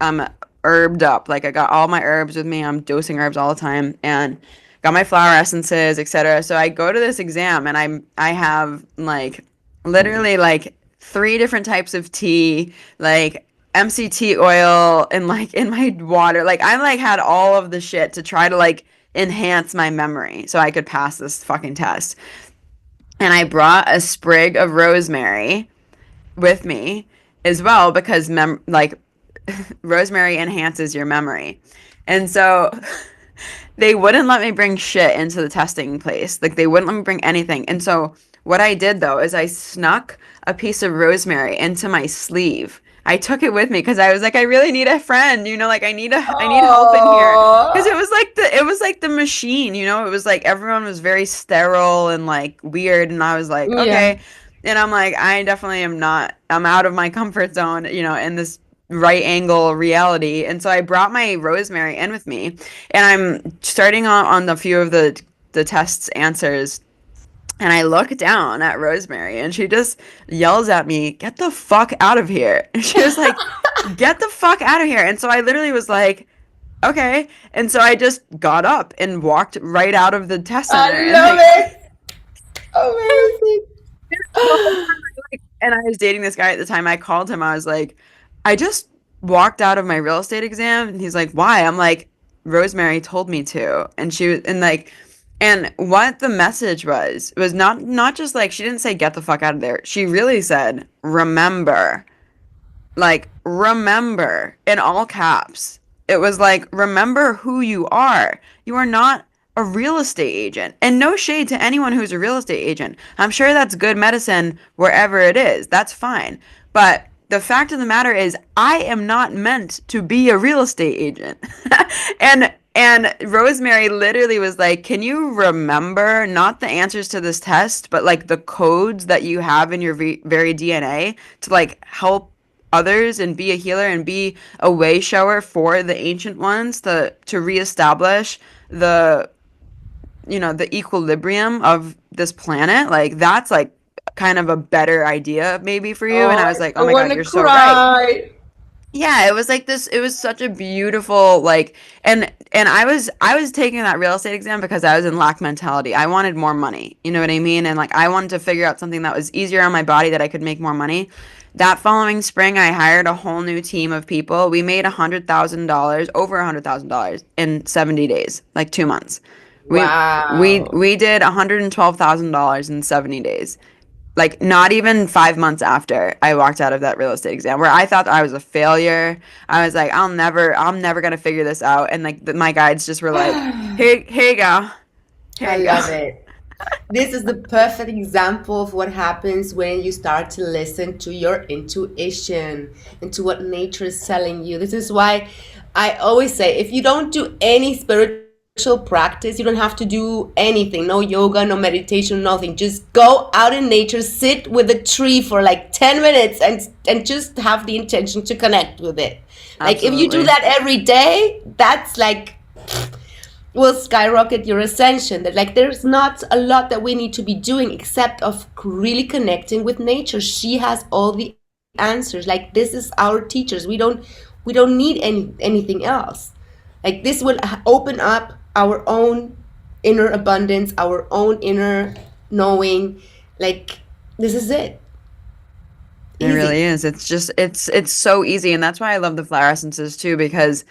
I'm herbed up. Like I got all my herbs with me. I'm dosing herbs all the time and got my flower essences, etc. So I go to this exam and I have like literally like three different types of tea. Like MCT oil and like in my water. Like I like had all of the shit to try to like enhance my memory so I could pass this fucking test. And I brought a sprig of rosemary with me as well because like rosemary enhances your memory. And so they wouldn't let me bring shit into the testing place. Like they wouldn't let me bring anything. And so what I did though is I snuck a piece of rosemary into my sleeve. I took it with me because I was like, I really need a friend, like I need help in here. Because Oh, it was like the machine, it was like everyone was very sterile and like weird. And I was like, yeah. okay. And I'm like, I definitely am not, I'm out of my comfort zone, in this right angle reality. And so I brought my rosemary in with me and I'm starting on the few of the test's answers, and I look down at Rosemary, and she just yells at me, "Get the fuck out of here!" And she was like, "Get the fuck out of here!" And so I literally was like, "Okay." And so I just got up and walked right out of the test I center, and love like, it. Amazing. and I was dating this guy at the time. I called him. I was like, I just walked out of my real estate exam. And he's like, why? I'm like, Rosemary told me to. And she was, and like, and what the message was not just like, she didn't say, get the fuck out of there. She really said, remember, like, remember in all caps. It was like, remember who you are. You are not a real estate agent. And no shade to anyone who's a real estate agent. I'm sure that's good medicine wherever it is. That's fine. But the fact of the matter is, I am not meant to be a real estate agent. And Rosemary literally was like, "Can you remember not the answers to this test, but like the codes that you have in your very DNA to like help others and be a healer and be a way shower for the ancient ones to reestablish the the equilibrium of this planet? Like that's like kind of a better idea maybe for you." And Oh, I was like, I "Oh my want God, to you're so right." cry. Yeah, it was like this, it was such a beautiful like, and I was taking that real estate exam because I was in lack mentality. I wanted more money. You know what I mean? And like I wanted to figure out something that was easier on my body that I could make more money. That following spring I hired a whole new team of people. We made $100,000, over $100,000 in 70 days, like 2 months. We Wow. we did $112,000 in 70 days, like not even 5 months after I walked out of that real estate exam, where I thought I was a failure. I was like, I'm never gonna figure this out. And like my guides just were like, here you go, here I you go. love it. This is the perfect example of what happens when you start to listen to your intuition and to what nature is telling you. This is why I always say if you don't do any spiritual practice, you don't have to do anything, no yoga, no meditation, nothing. Just go out in nature, sit with a tree for like 10 minutes and just have the intention to connect with it. Like if you do Absolutely. that every day, that's like will skyrocket your ascension. That like there's not a lot that we need to be doing except of really connecting with nature. She has all the answers. Like this is our teachers. We don't need anything else. Like this will open up our own inner abundance, our own inner knowing. Like this is it. It Easy. really is. It's just it's so easy, and that's why I love the flower essences too, because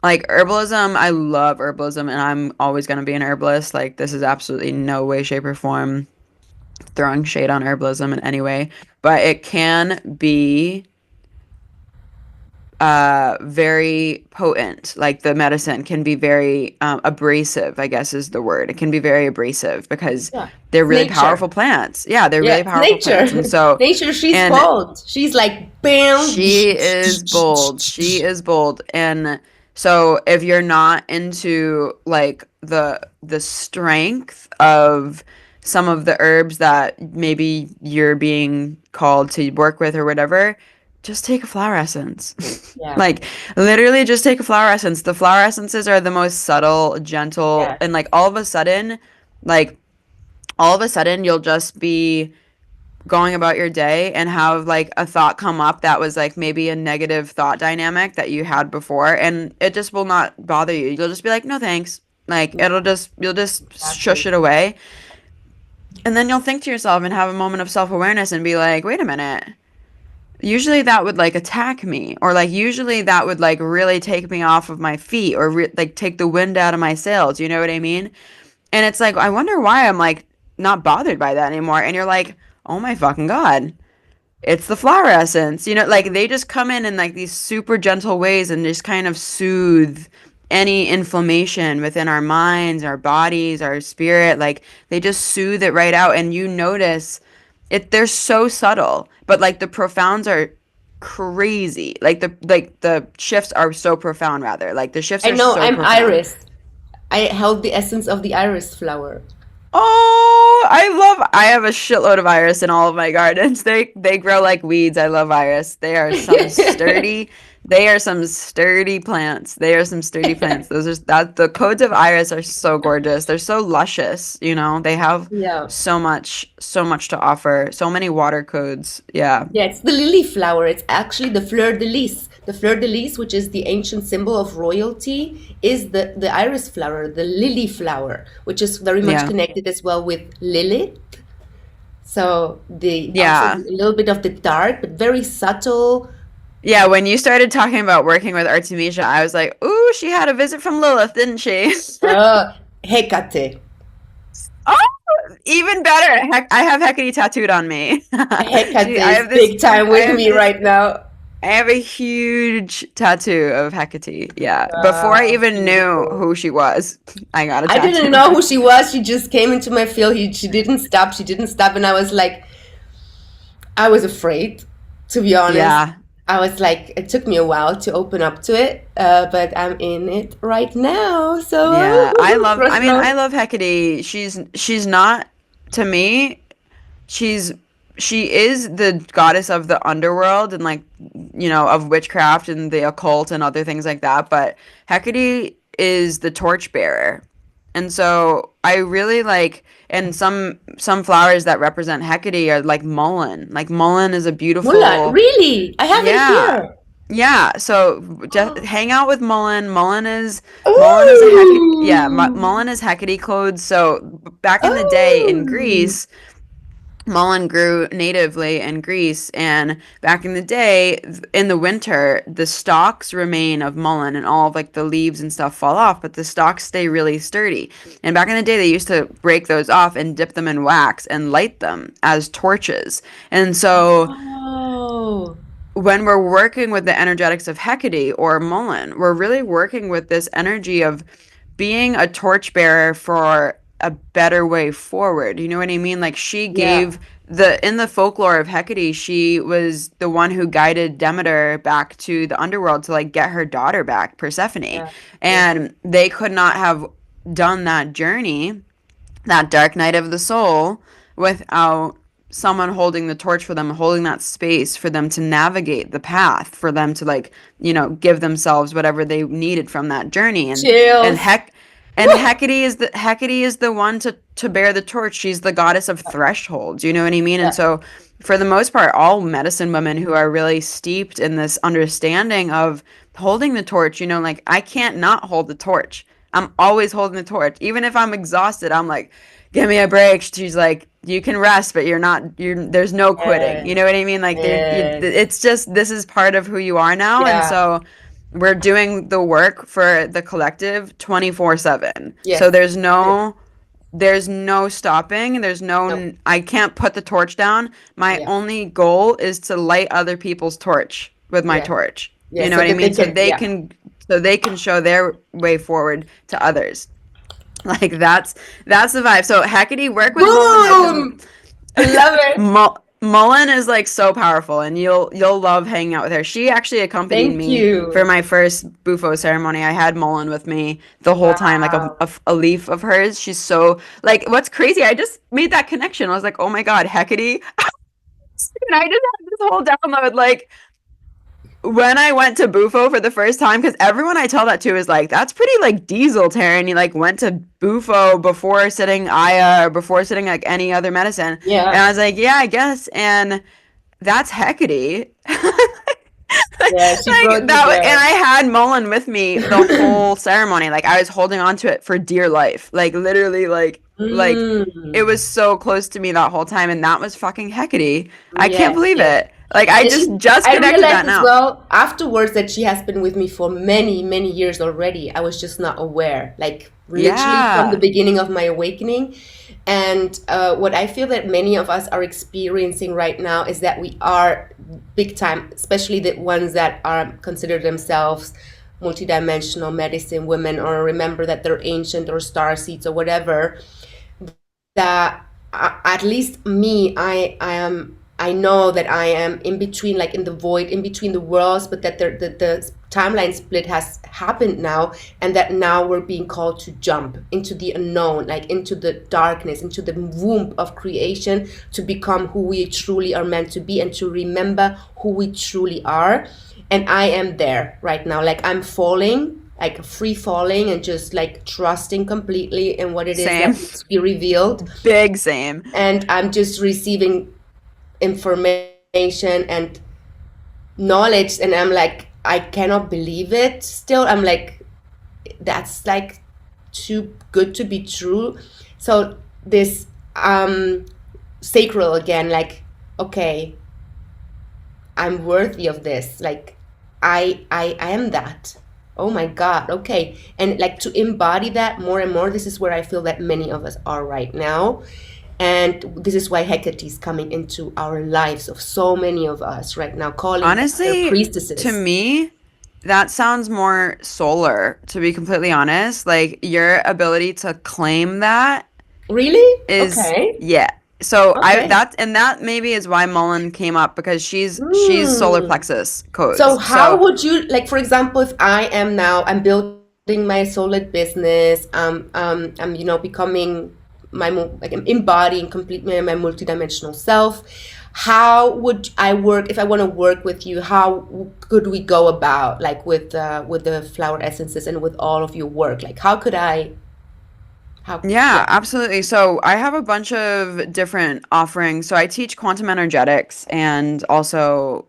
like herbalism, I love herbalism, and I'm always gonna be an herbalist. Like this is absolutely no way, shape, or form throwing shade on herbalism in any way, but it can be very potent. Like the medicine can be very abrasive, I guess is the word. It can be very abrasive because Yeah. they're It's really powerful nature. plants. Yeah, they're Yeah, really it's powerful plants. And nature. so, Nature, she's and bold. She's like bam. she is bold. She is bold. And so if you're not into like the strength of some of the herbs that maybe you're being called to work with or whatever, just take a flower essence. Yeah. Like literally just take a flower essence. The flower essences are the most subtle, gentle, Yeah. and like like all of a sudden you'll just be going about your day and have like a thought come up that was like maybe a negative thought dynamic that you had before, and it just will not bother you. You'll just be like, no thanks. Like you'll just shush Exactly. it away. And then you'll think to yourself and have a moment of self-awareness and be like, wait a minute. usually that would like attack me, or like usually that would like really take me off of my feet, or like take the wind out of my sails. You know what I mean? And it's like, I wonder why I'm like not bothered by that anymore. And you're like, oh my fucking God, it's the flower essence. You know, like they just come in like these super gentle ways and just kind of soothe any inflammation within our minds, our bodies, our spirit. Like they just soothe it right out. And you notice it, they're so subtle, but like the profounds are crazy. Like the shifts are so profound, rather. Like the shifts I are know, so I'm profound. Iris. I held the essence of the iris flower. Oh, I have a shitload of iris in all of my gardens. They grow like weeds. I love iris. They are some sturdy plants. They are some sturdy plants. Those are that the codes of iris are so gorgeous. They're so luscious, you know. They have Yeah. so much to offer. So many water codes. Yeah. Yeah, it's the lily flower. It's actually the fleur de lis. The fleur de lis, which is the ancient symbol of royalty, is the iris flower, the lily flower, which is very much Yeah. connected as well with Lilith. So the also Yeah. a little bit of the dark, but very subtle. Yeah, when you started talking about working with Artemisia, I was like, "Ooh, she had a visit from Lilith, didn't she?" Hecate. Oh, even better. Heck, I have Hecate tattooed on me. Hecate She, I is have this, big time I with have me this, right now. I have a huge tattoo of Hecate. Yeah. Before I Wow, even knew beautiful. who she was, I got a I didn't tattoo. know who she was. She just came into my field. She didn't stop. She didn't stop. And I was like, I was afraid, to be honest. Yeah. I was like, it took me a while to open up to it, but I'm in it right now. So, Yeah. I mean, personal. I love Hecate. She's not, to me, she's she is the goddess of the underworld and like of witchcraft and the occult and other things like that, but Hecate is the torchbearer. And so I really like, and some flowers that represent Hecate are like mullein. Like mullein is a Mulan, beautiful, really? I have it yeah. here. Yeah, so just hang out with Mullen. Mullen is a Hecate. Yeah, Ooh. Mullen is Hecate codes. So back in the day in Oh. Greece, mullein grew natively in Greece, and back in the day, in the winter, the stalks remain of mullein, and all of like the leaves and stuff fall off, but the stalks stay really sturdy. And back in the day, they used to break those off and dip them in wax and light them as torches. And so Oh. when we're working with the energetics of Hecate or mullein, we're really working with this energy of being a torchbearer for a better way forward. You know what I mean? Like she Yeah. gave the in the folklore of Hecate, she was the one who guided Demeter back to the underworld to like get her daughter back, Persephone. Yeah. Yes. And they could not have done that journey, that dark night of the soul, without someone holding the torch for them, holding that space for them to navigate the path, for them to like, give themselves whatever they needed from that journey. And Chills. heck and Woo. Hecate is the one to bear the torch. She's the goddess of thresholds, you know what I mean? And Yeah. so for the most part, all medicine women who are really steeped in this understanding of holding the torch, like I can't not hold the torch. I'm always holding the torch. Even if I'm exhausted, I'm like, give me a break. She's like, you can rest, but there's no quitting. Yes. You know what I mean? Like Yes. it's just, this is part of who you are now. And Yeah. so we're doing the work for the collective 24/7. So Yes. Yes. there's no stopping. No. I can't put the torch down. My Yeah. only goal is to light other people's torch with my Yeah. torch. Yeah. You know So what I that they mean? can, yeah. So they can show their way forward to others. Like that's the vibe. So Hecate, work with Mullen because Boom! I love it. Mullen is like so powerful, and you'll love hanging out with her. She actually accompanied Thank me for you. my first Bufo ceremony. I had Mullen with me the whole time, like a, Wow. a, a leaf of hers. She's so like, what's crazy? I just made that connection. I was like, oh my God, Hecate. And I just had this whole download like when I went to Bufo for the first time, because everyone I tell that to is like, that's pretty like diesel, Taryn. You like went to Bufo before sitting Aya or before sitting like any other medicine. And Yeah. I was like, yeah, I guess. And that's Hecate. Yeah. She Like brought you that, and there. I had Mullen with me the whole ceremony. Like I was holding on to it for dear life. Like literally, like it Mm. was so close to me that whole time, and that was fucking Hecate. I can't Yes. believe Yes. it. Like I And just I connected that realized as now. well afterwards that she has been with me for many, many years already. I was just not aware, like literally from the Yeah. beginning of my awakening. And what I feel that many of us are experiencing right now is that we are big time, especially the ones that are consider themselves multidimensional medicine women, or remember that they're ancient or star seeds or whatever, that at least me, I know that I am in between, like in the void, in between the worlds, but that the timeline split has happened now, and that now we're being called to jump into the unknown, like into the darkness, into the womb of creation, to become who we truly are meant to be, and to remember who we truly are. And I am there right now, like I'm falling, like free falling, and just like trusting completely in what it is that Same. needs to be revealed. Big same. And I'm just receiving information and knowledge, and I'm like, I cannot believe it still. I'm like, that's like too good to be true. So this sacral again, like, okay, I'm worthy of this. Like, I am that. Oh my God. Okay. And like to embody that more and more, this is where I feel that many of us are right now. And this is why Hecate is coming into our lives of so many of us right now, calling back their Honestly, to priestesses. me, that sounds more solar, to be completely honest. Like your ability to claim that Really? is Okay. yeah. So I Okay. that and that maybe is why Mullen came up because she's solar Hmm. plexus So codes. how So would you, like, for example, if I am now, I'm building my solid business, I'm, becoming like I'm embodying completely my multidimensional self. How would I work if I want to work with you? How could we go about, like, with the flower essences and with all of your work? Like, how could I? How? yeah, Yeah. absolutely. So I have a bunch of different offerings. So I teach quantum energetics and also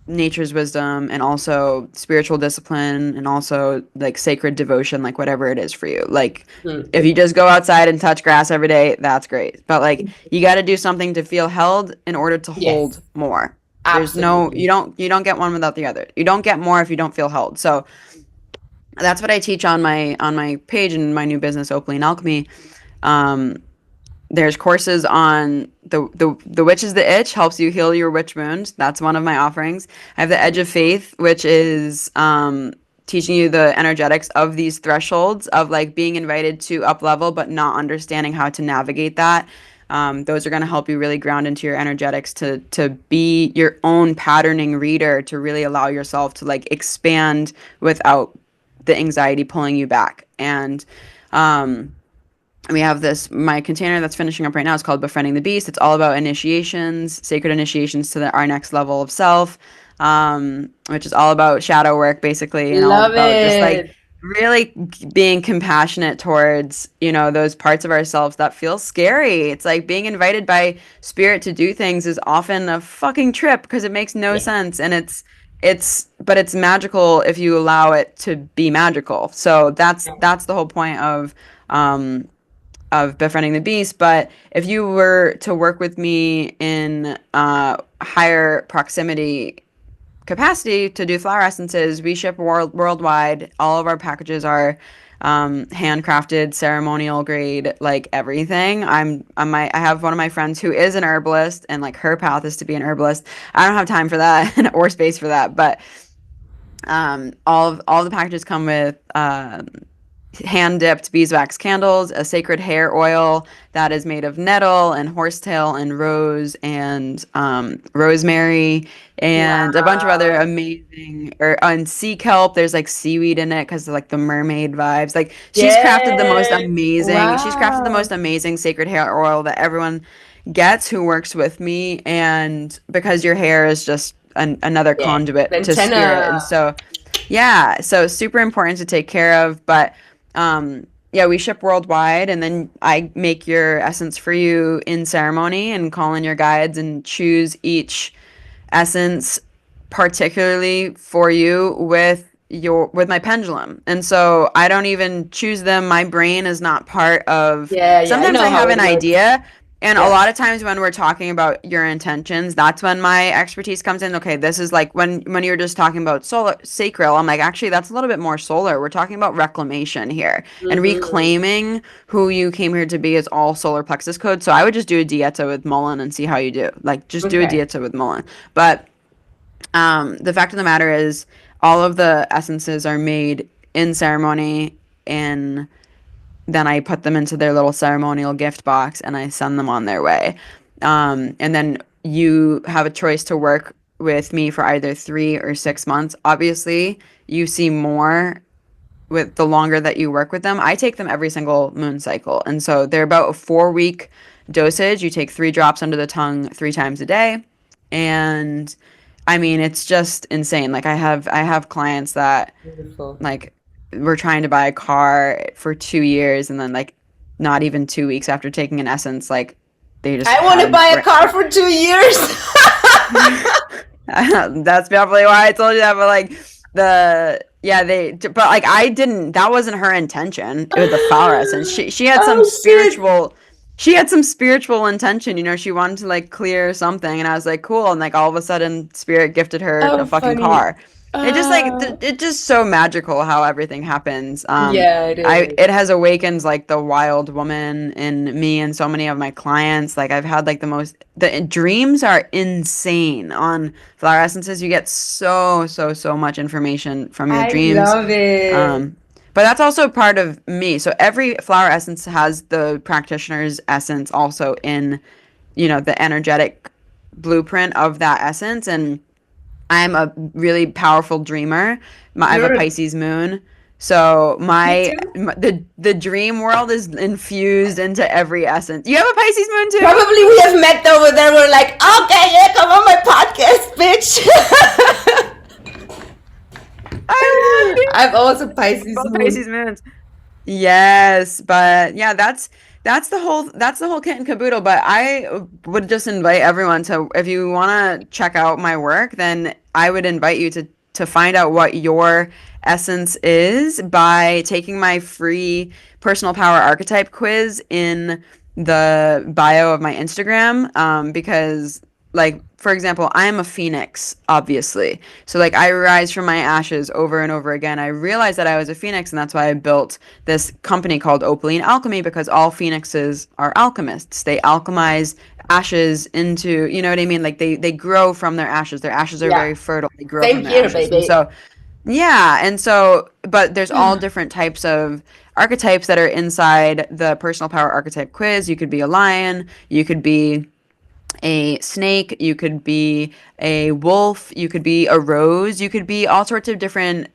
nature's wisdom and also spiritual discipline and also like sacred devotion, like whatever it is for you. Like Hmm. if you just go outside and touch grass every day, that's great. But like you got to do something to feel held in order to Yes. hold more. There's no Absolutely. you don't get one without the other. You don't get more if you don't feel held. So that's what I teach on my page and my new business, Opaline Alchemy. Um, there's courses on the witch is the itch helps you heal your witch wound. That's one of my offerings. I have the edge of faith, which is teaching you the energetics of these thresholds of like being invited to up level but not understanding how to navigate that. Those are going to help you really ground into your energetics to be your own patterning reader, to really allow yourself to like expand without the anxiety pulling you back. And um, we have this my container that's finishing up right now is called Befriending the Beast. It's all about initiations, sacred initiations to our next level of self, which is all about shadow work basically, and all Love about just like it. really being compassionate towards those parts of ourselves that feel scary. It's like being invited by spirit to do things is often a fucking trip because it makes no Yes. sense, and but it's magical if you allow it to be magical. So that's the whole point um befriending the beast. But if you were to work with me in higher proximity capacity to do flower essences, we ship worldwide. All of our packages are handcrafted, ceremonial grade, like everything. I have one of my friends who is an herbalist, and like her path is to be an herbalist. I don't have time for that or space for that, but all the packages come with hand dipped beeswax candles, a sacred hair oil that is made of nettle and horsetail and rose and rosemary and a bunch of other Wow. amazing and sea kelp. There's like seaweed in it because of like the mermaid vibes. Like Yes. she's crafted the most Wow. amazing sacred hair oil that everyone gets who works with me. And because your hair is just another Yeah. conduit to spirit, and Antenna. so yeah, so super important to take care of. But yeah, we ship worldwide, and then I make your essence for you in ceremony and call in your guides and choose each essence particularly for you with my pendulum. And so I don't even choose them. My brain is not part of. Yeah, yeah. I Sometimes know I how have it an works. idea, And a Yeah. lot of times when we're talking about your intentions, that's when my expertise comes in. Okay, this is like when you're just talking about solar sacral, I'm like, actually, that's a little bit more solar. We're talking about reclamation here and Mm-hmm. reclaiming who you came here to be is all solar plexus code. So I would just do a dieta with Mullen and see how you do. Like, just do a Okay. dieta with Mullen. But the fact of the matter is, all of the essences are made in ceremony in then I put them into their little ceremonial gift box and I send them on their way. And then you have a choice to work with me for either 3 or 6 months. Obviously, you see more with the longer that you work with them. I take them every single moon cycle. And so they're about a 4 week dosage. You take 3 drops under the tongue 3 times a day. And I mean, it's just insane. Like I have clients that Beautiful. like were trying to buy a car for 2 years and then like not even 2 weeks after taking an essence, like they just I want to had buy a car for 2 years. that's probably why I told you that, but like but like I didn't that wasn't her intention with the flower essence. She had some Oh shit. spiritual intention, she wanted to like clear something and I was like, cool, and like all of a sudden spirit gifted her Oh a fucking funny. car. It just like it's just so magical how everything happens. Yeah, it I is. it has awakened like the wild woman in me and so many of my clients. Like I've had like the dreams are insane on flower essences. You get so much information from your I dreams. love it. Um, but that's also part of me. So every flower essence has the practitioner's essence also in, the energetic blueprint of that essence. And I'm a really powerful dreamer. I have a You're Pisces moon. So me my, too. my the dream world is infused into every essence. You have a Pisces moon too? Probably we have met over there. We're like, okay, yeah, come on my podcast, bitch. I love I'm also it. Pisces Both moon. Pisces moons. Yes, but yeah, that's the whole kit and caboodle. But I would just invite everyone to, if you want to check out my work, then I would invite you to find out what your essence is by taking my free personal power archetype quiz in the bio of my Instagram. Because like for example, I am a phoenix, obviously. So like I rise from my ashes over and over again. I realized that I was a phoenix, and that's why I built this company called Opaline Alchemy, because all phoenixes are alchemists. They alchemize ashes into, you know what I mean? Like they grow from their ashes. Their ashes are Yeah. very fertile. They grow Same from their here, ashes. And baby. so yeah, and so but there's all different types of archetypes that are inside the personal power archetype quiz. You could be a lion, you could be a snake, you could be a wolf, you could be a rose, you could be all sorts of different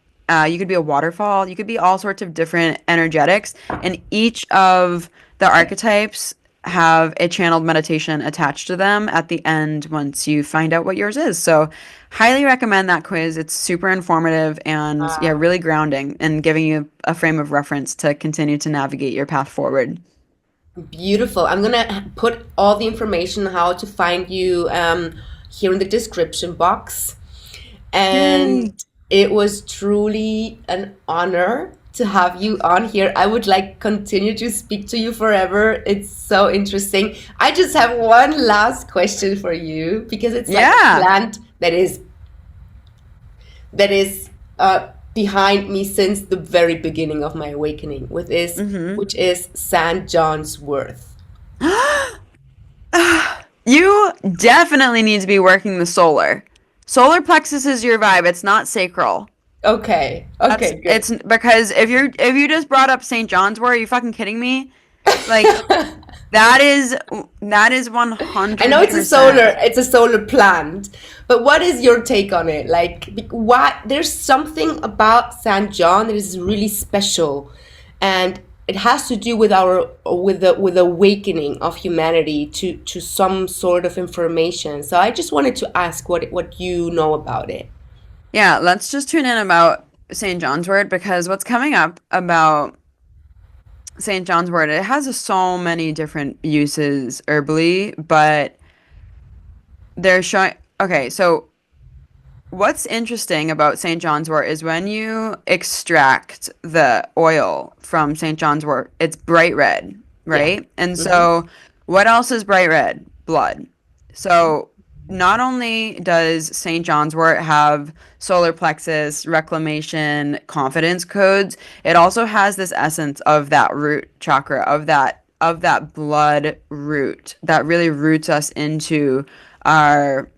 you could be a waterfall, you could be all sorts of different energetics, and each of the archetypes have a channeled meditation attached to them at the end once you find out what yours is. So highly recommend that quiz. It's super informative and yeah, Wow. really grounding and giving you a frame of reference to continue to navigate your path forward. Beautiful. I'm gonna put all the information how to find you here in the description box. And Yay. it was truly an honor to have you on here. I would like continue to speak to you forever. It's so interesting. I just have one last question for you because it's like a Yeah. plant that is behind me since the very beginning of my awakening, with is Mhm. which is St. John's Wort. You definitely need to be working the solar. Solar plexus is your vibe. It's not sacral. Okay, That's okay, good. it's because if you just brought up St. John's wort, are you fucking kidding me? Like that is I know 100%. it's a solar plant, but what is your take on it? Like, why there's something about San John that is really special, and it has to do with our with the awakening of humanity to some sort of information. So I just wanted to ask what you know about it. Yeah, let's just tune in about St. John's wort, because what's coming up about St. John's wort, it has so many different uses herbally, but they're showing. Okay, so what's interesting about St. John's wort is when you extract the oil from St. John's wort, it's bright red, Yeah. right? And Hmm. so What else is bright red? Blood. So not only does St. John's wort have solar plexus, reclamation, confidence codes, it also has this essence of that root chakra, of that blood root that really roots us into our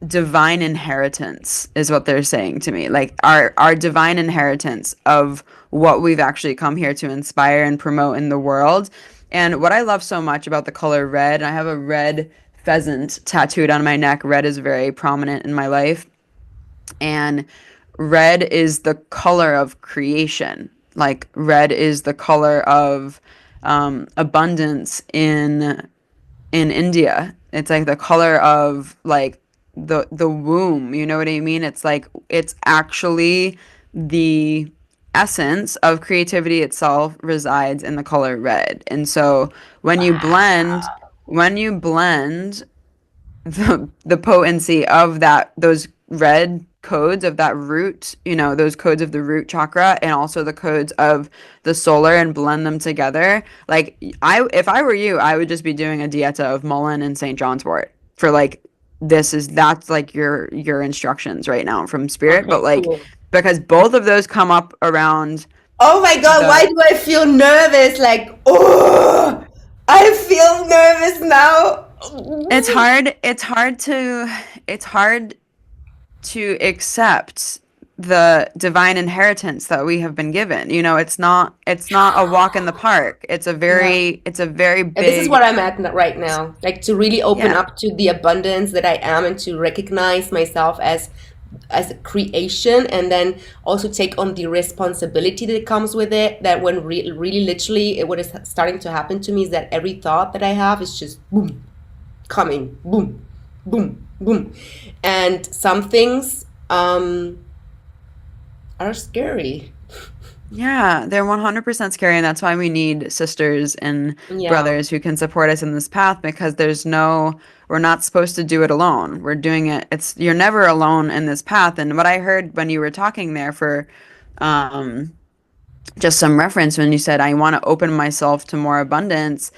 divine inheritance is what they're saying to me. Like our divine inheritance of what we've actually come here to inspire and promote in the world. And what I love so much about the color red, I have a red pheasant tattooed on my neck. Red is very prominent in my life. And red is the color of creation. Like red is the color of abundance in India. It's like the color of like the womb, you know what I mean? It's like it's actually the essence of creativity itself resides in the color red. And so when you blend the potency of those red codes of that root, those codes of the root chakra and also the codes of the solar and blend them together. Like if I were you, I would just be doing a dieta of mullein and St. John's wort for like that's like your instructions right now from spirit, but Okay, like cool. because both of those come up around Oh my God, why the do I feel nervous? Like, oh, I feel nervous now. it's hard to accept the divine inheritance that we have been given. It's not a walk in the park. It's a Yeah. very And this is big, what I'm at right now. Like to really open yeah. up to the abundance that I am and to recognize myself as a creation, and then also take on the responsibility that comes with it. That when really literally what is starting to happen to me is that every thought that I have is just boom, coming, boom, boom, boom. And some things are scary. Yeah, they're 100% scary, and that's why we need sisters and Yeah. brothers who can support us in this path because we're not supposed to do it alone. We're doing it, you're never alone in this path. And what I heard when you were talking there for um, just some reference, when you said, I want to open myself to more abundance,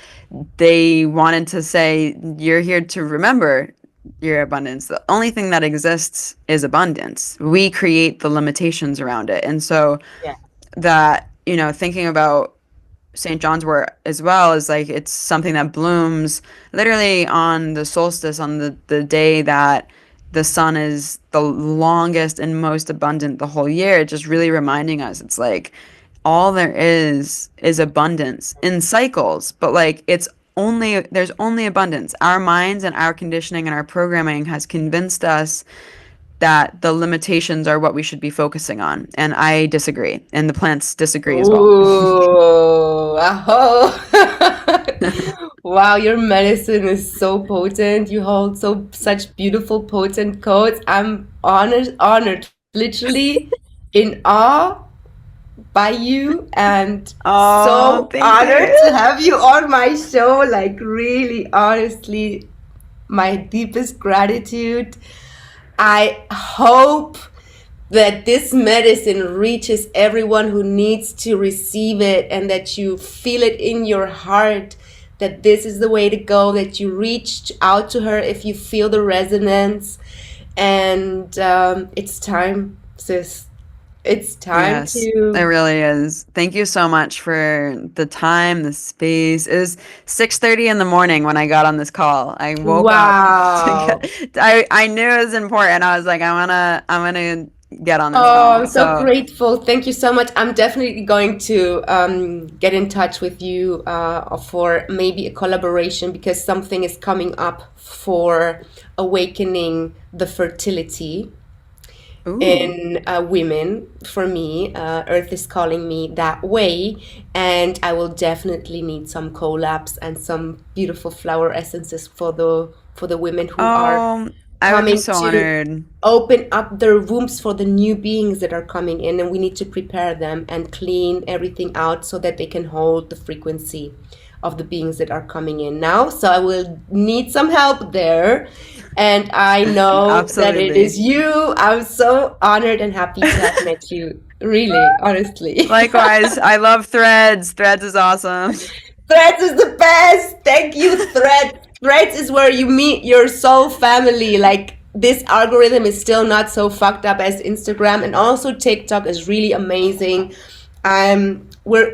they wanted to say, you're here to remember your abundance. The only thing that exists is abundance. We create the limitations around it. And so, Yeah. that thinking about St. John's wort as well is like it's something that blooms literally on the solstice, on the day that the sun is the longest and most abundant the whole year, just really reminding us it's like all there is abundance in cycles, but like there's only abundance. Our minds and our conditioning and our programming has convinced us that the limitations are what we should be focusing on. And I disagree. And the plants disagree as well. Ooh, aho. Wow, your medicine is so potent. You hold such beautiful, potent codes. I'm honored, literally in awe by you, and Oh, so thank honored you. to have you on my show. Like, really, honestly, my deepest gratitude. I hope that this medicine reaches everyone who needs to receive it, and that you feel it in your heart that this is the way to go, that you reach out to her if you feel the resonance. And it's time, sis. It's time Yes, it to. really is. Thank you so much for the time, the space. It was 6:30 in the morning when I got on this call. I woke up to Wow. I knew it was important. I was like, I'm gonna get on this Oh, I'm call. so So, grateful. Thank you so much. I'm definitely going to get in touch with you for maybe a collaboration, because something is coming up for awakening the fertility ooh. in women. For me, Earth is calling me that way, and I will definitely need some collabs and some beautiful flower essences for the women who are Oh, I would be coming so to honored. open up their wombs for the new beings that are coming in, and we need to prepare them and clean everything out so that they can hold the frequency of the beings that are coming in now. So I will need some help there, and I know that it is Absolutely. you. I'm so honored and happy to have met you, really, honestly. Likewise, I love threads. Threads is awesome. Threads is the best. Thank you, Threads. Threads is where you meet your soul family. Like this algorithm is still not so fucked up as Instagram, and also TikTok is really amazing.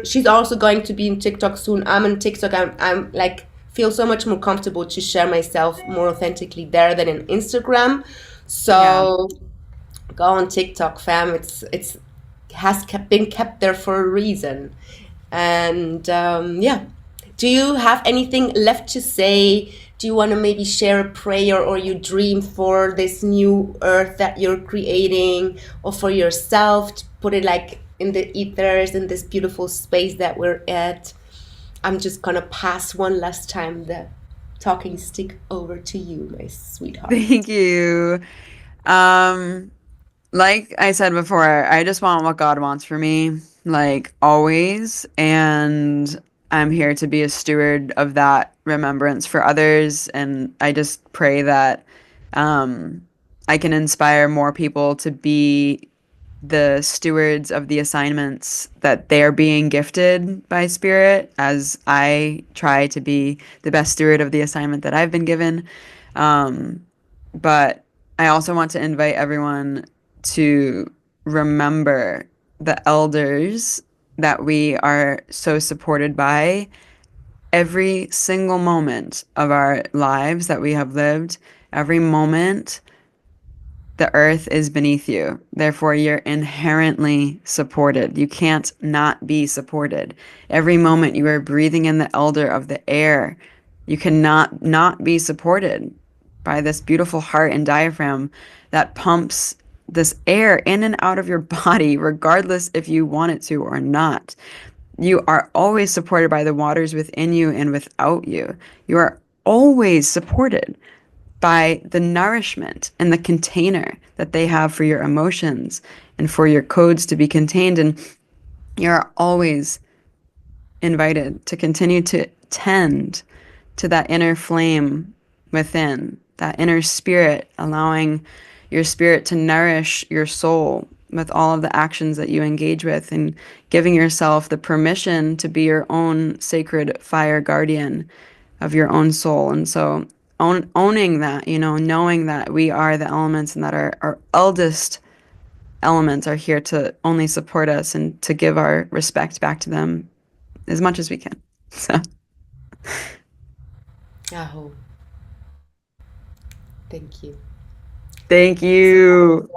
She's also going to be in TikTok soon. I'm on TikTok. I'm like feel so much more comfortable to share myself more authentically there than in Instagram. Yeah. So go on TikTok, fam. It's been kept there for a reason. And yeah, do you have anything left to say? Do you want to maybe share a prayer or your dream for this new earth that you're creating, or for yourself to put it like in the ethers, in this beautiful space that we're at? I'm just gonna pass one last time the talking stick over to you, my sweetheart. Thank you. Um, like I said before, I just want what God wants for me, like always. And I'm here to be a steward of that remembrance for others. And I just pray that um, I can inspire more people to be the stewards of the assignments that they're being gifted by Spirit, as I try to be the best steward of the assignment that I've been given. Um, but I also want to invite everyone to remember the elders that we are so supported by every single moment of our lives that we have lived, every moment. The earth is beneath you. Therefore, you're inherently supported. You can't not be supported. Every moment you are breathing in the elder of the air, you cannot not be supported by this beautiful heart and diaphragm that pumps this air in and out of your body, regardless if you want it to or not. You are always supported by the waters within you and without you. You are always supported by the nourishment and the container that they have for your emotions and for your codes to be contained. And you're always invited to continue to tend to that inner flame within, that inner spirit, allowing your spirit to nourish your soul with all of the actions that you engage with, and giving yourself the permission to be your own sacred fire guardian of your own soul. And so owning that, knowing that we are the elements and that our eldest elements are here to only support us and to give our respect back to them as much as we can. So Aho. Thank you. thank you.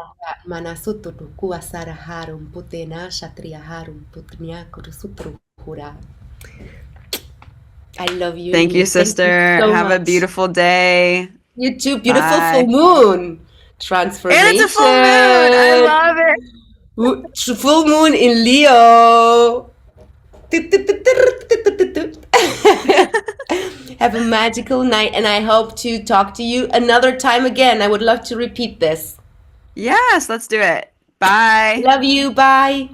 Manasutu kuasara harum putena shatria harum putnya kurusutru hura. I love you. Thank you, Thank sister. you so Have a much. beautiful day. You too. Beautiful Bye. full moon. And Transformation. it's a full moon. I love it. Full moon in Leo. Have a magical night, and I hope to talk to you another time again. I would love to repeat this. Yes, let's do it. Bye. Love you. Bye.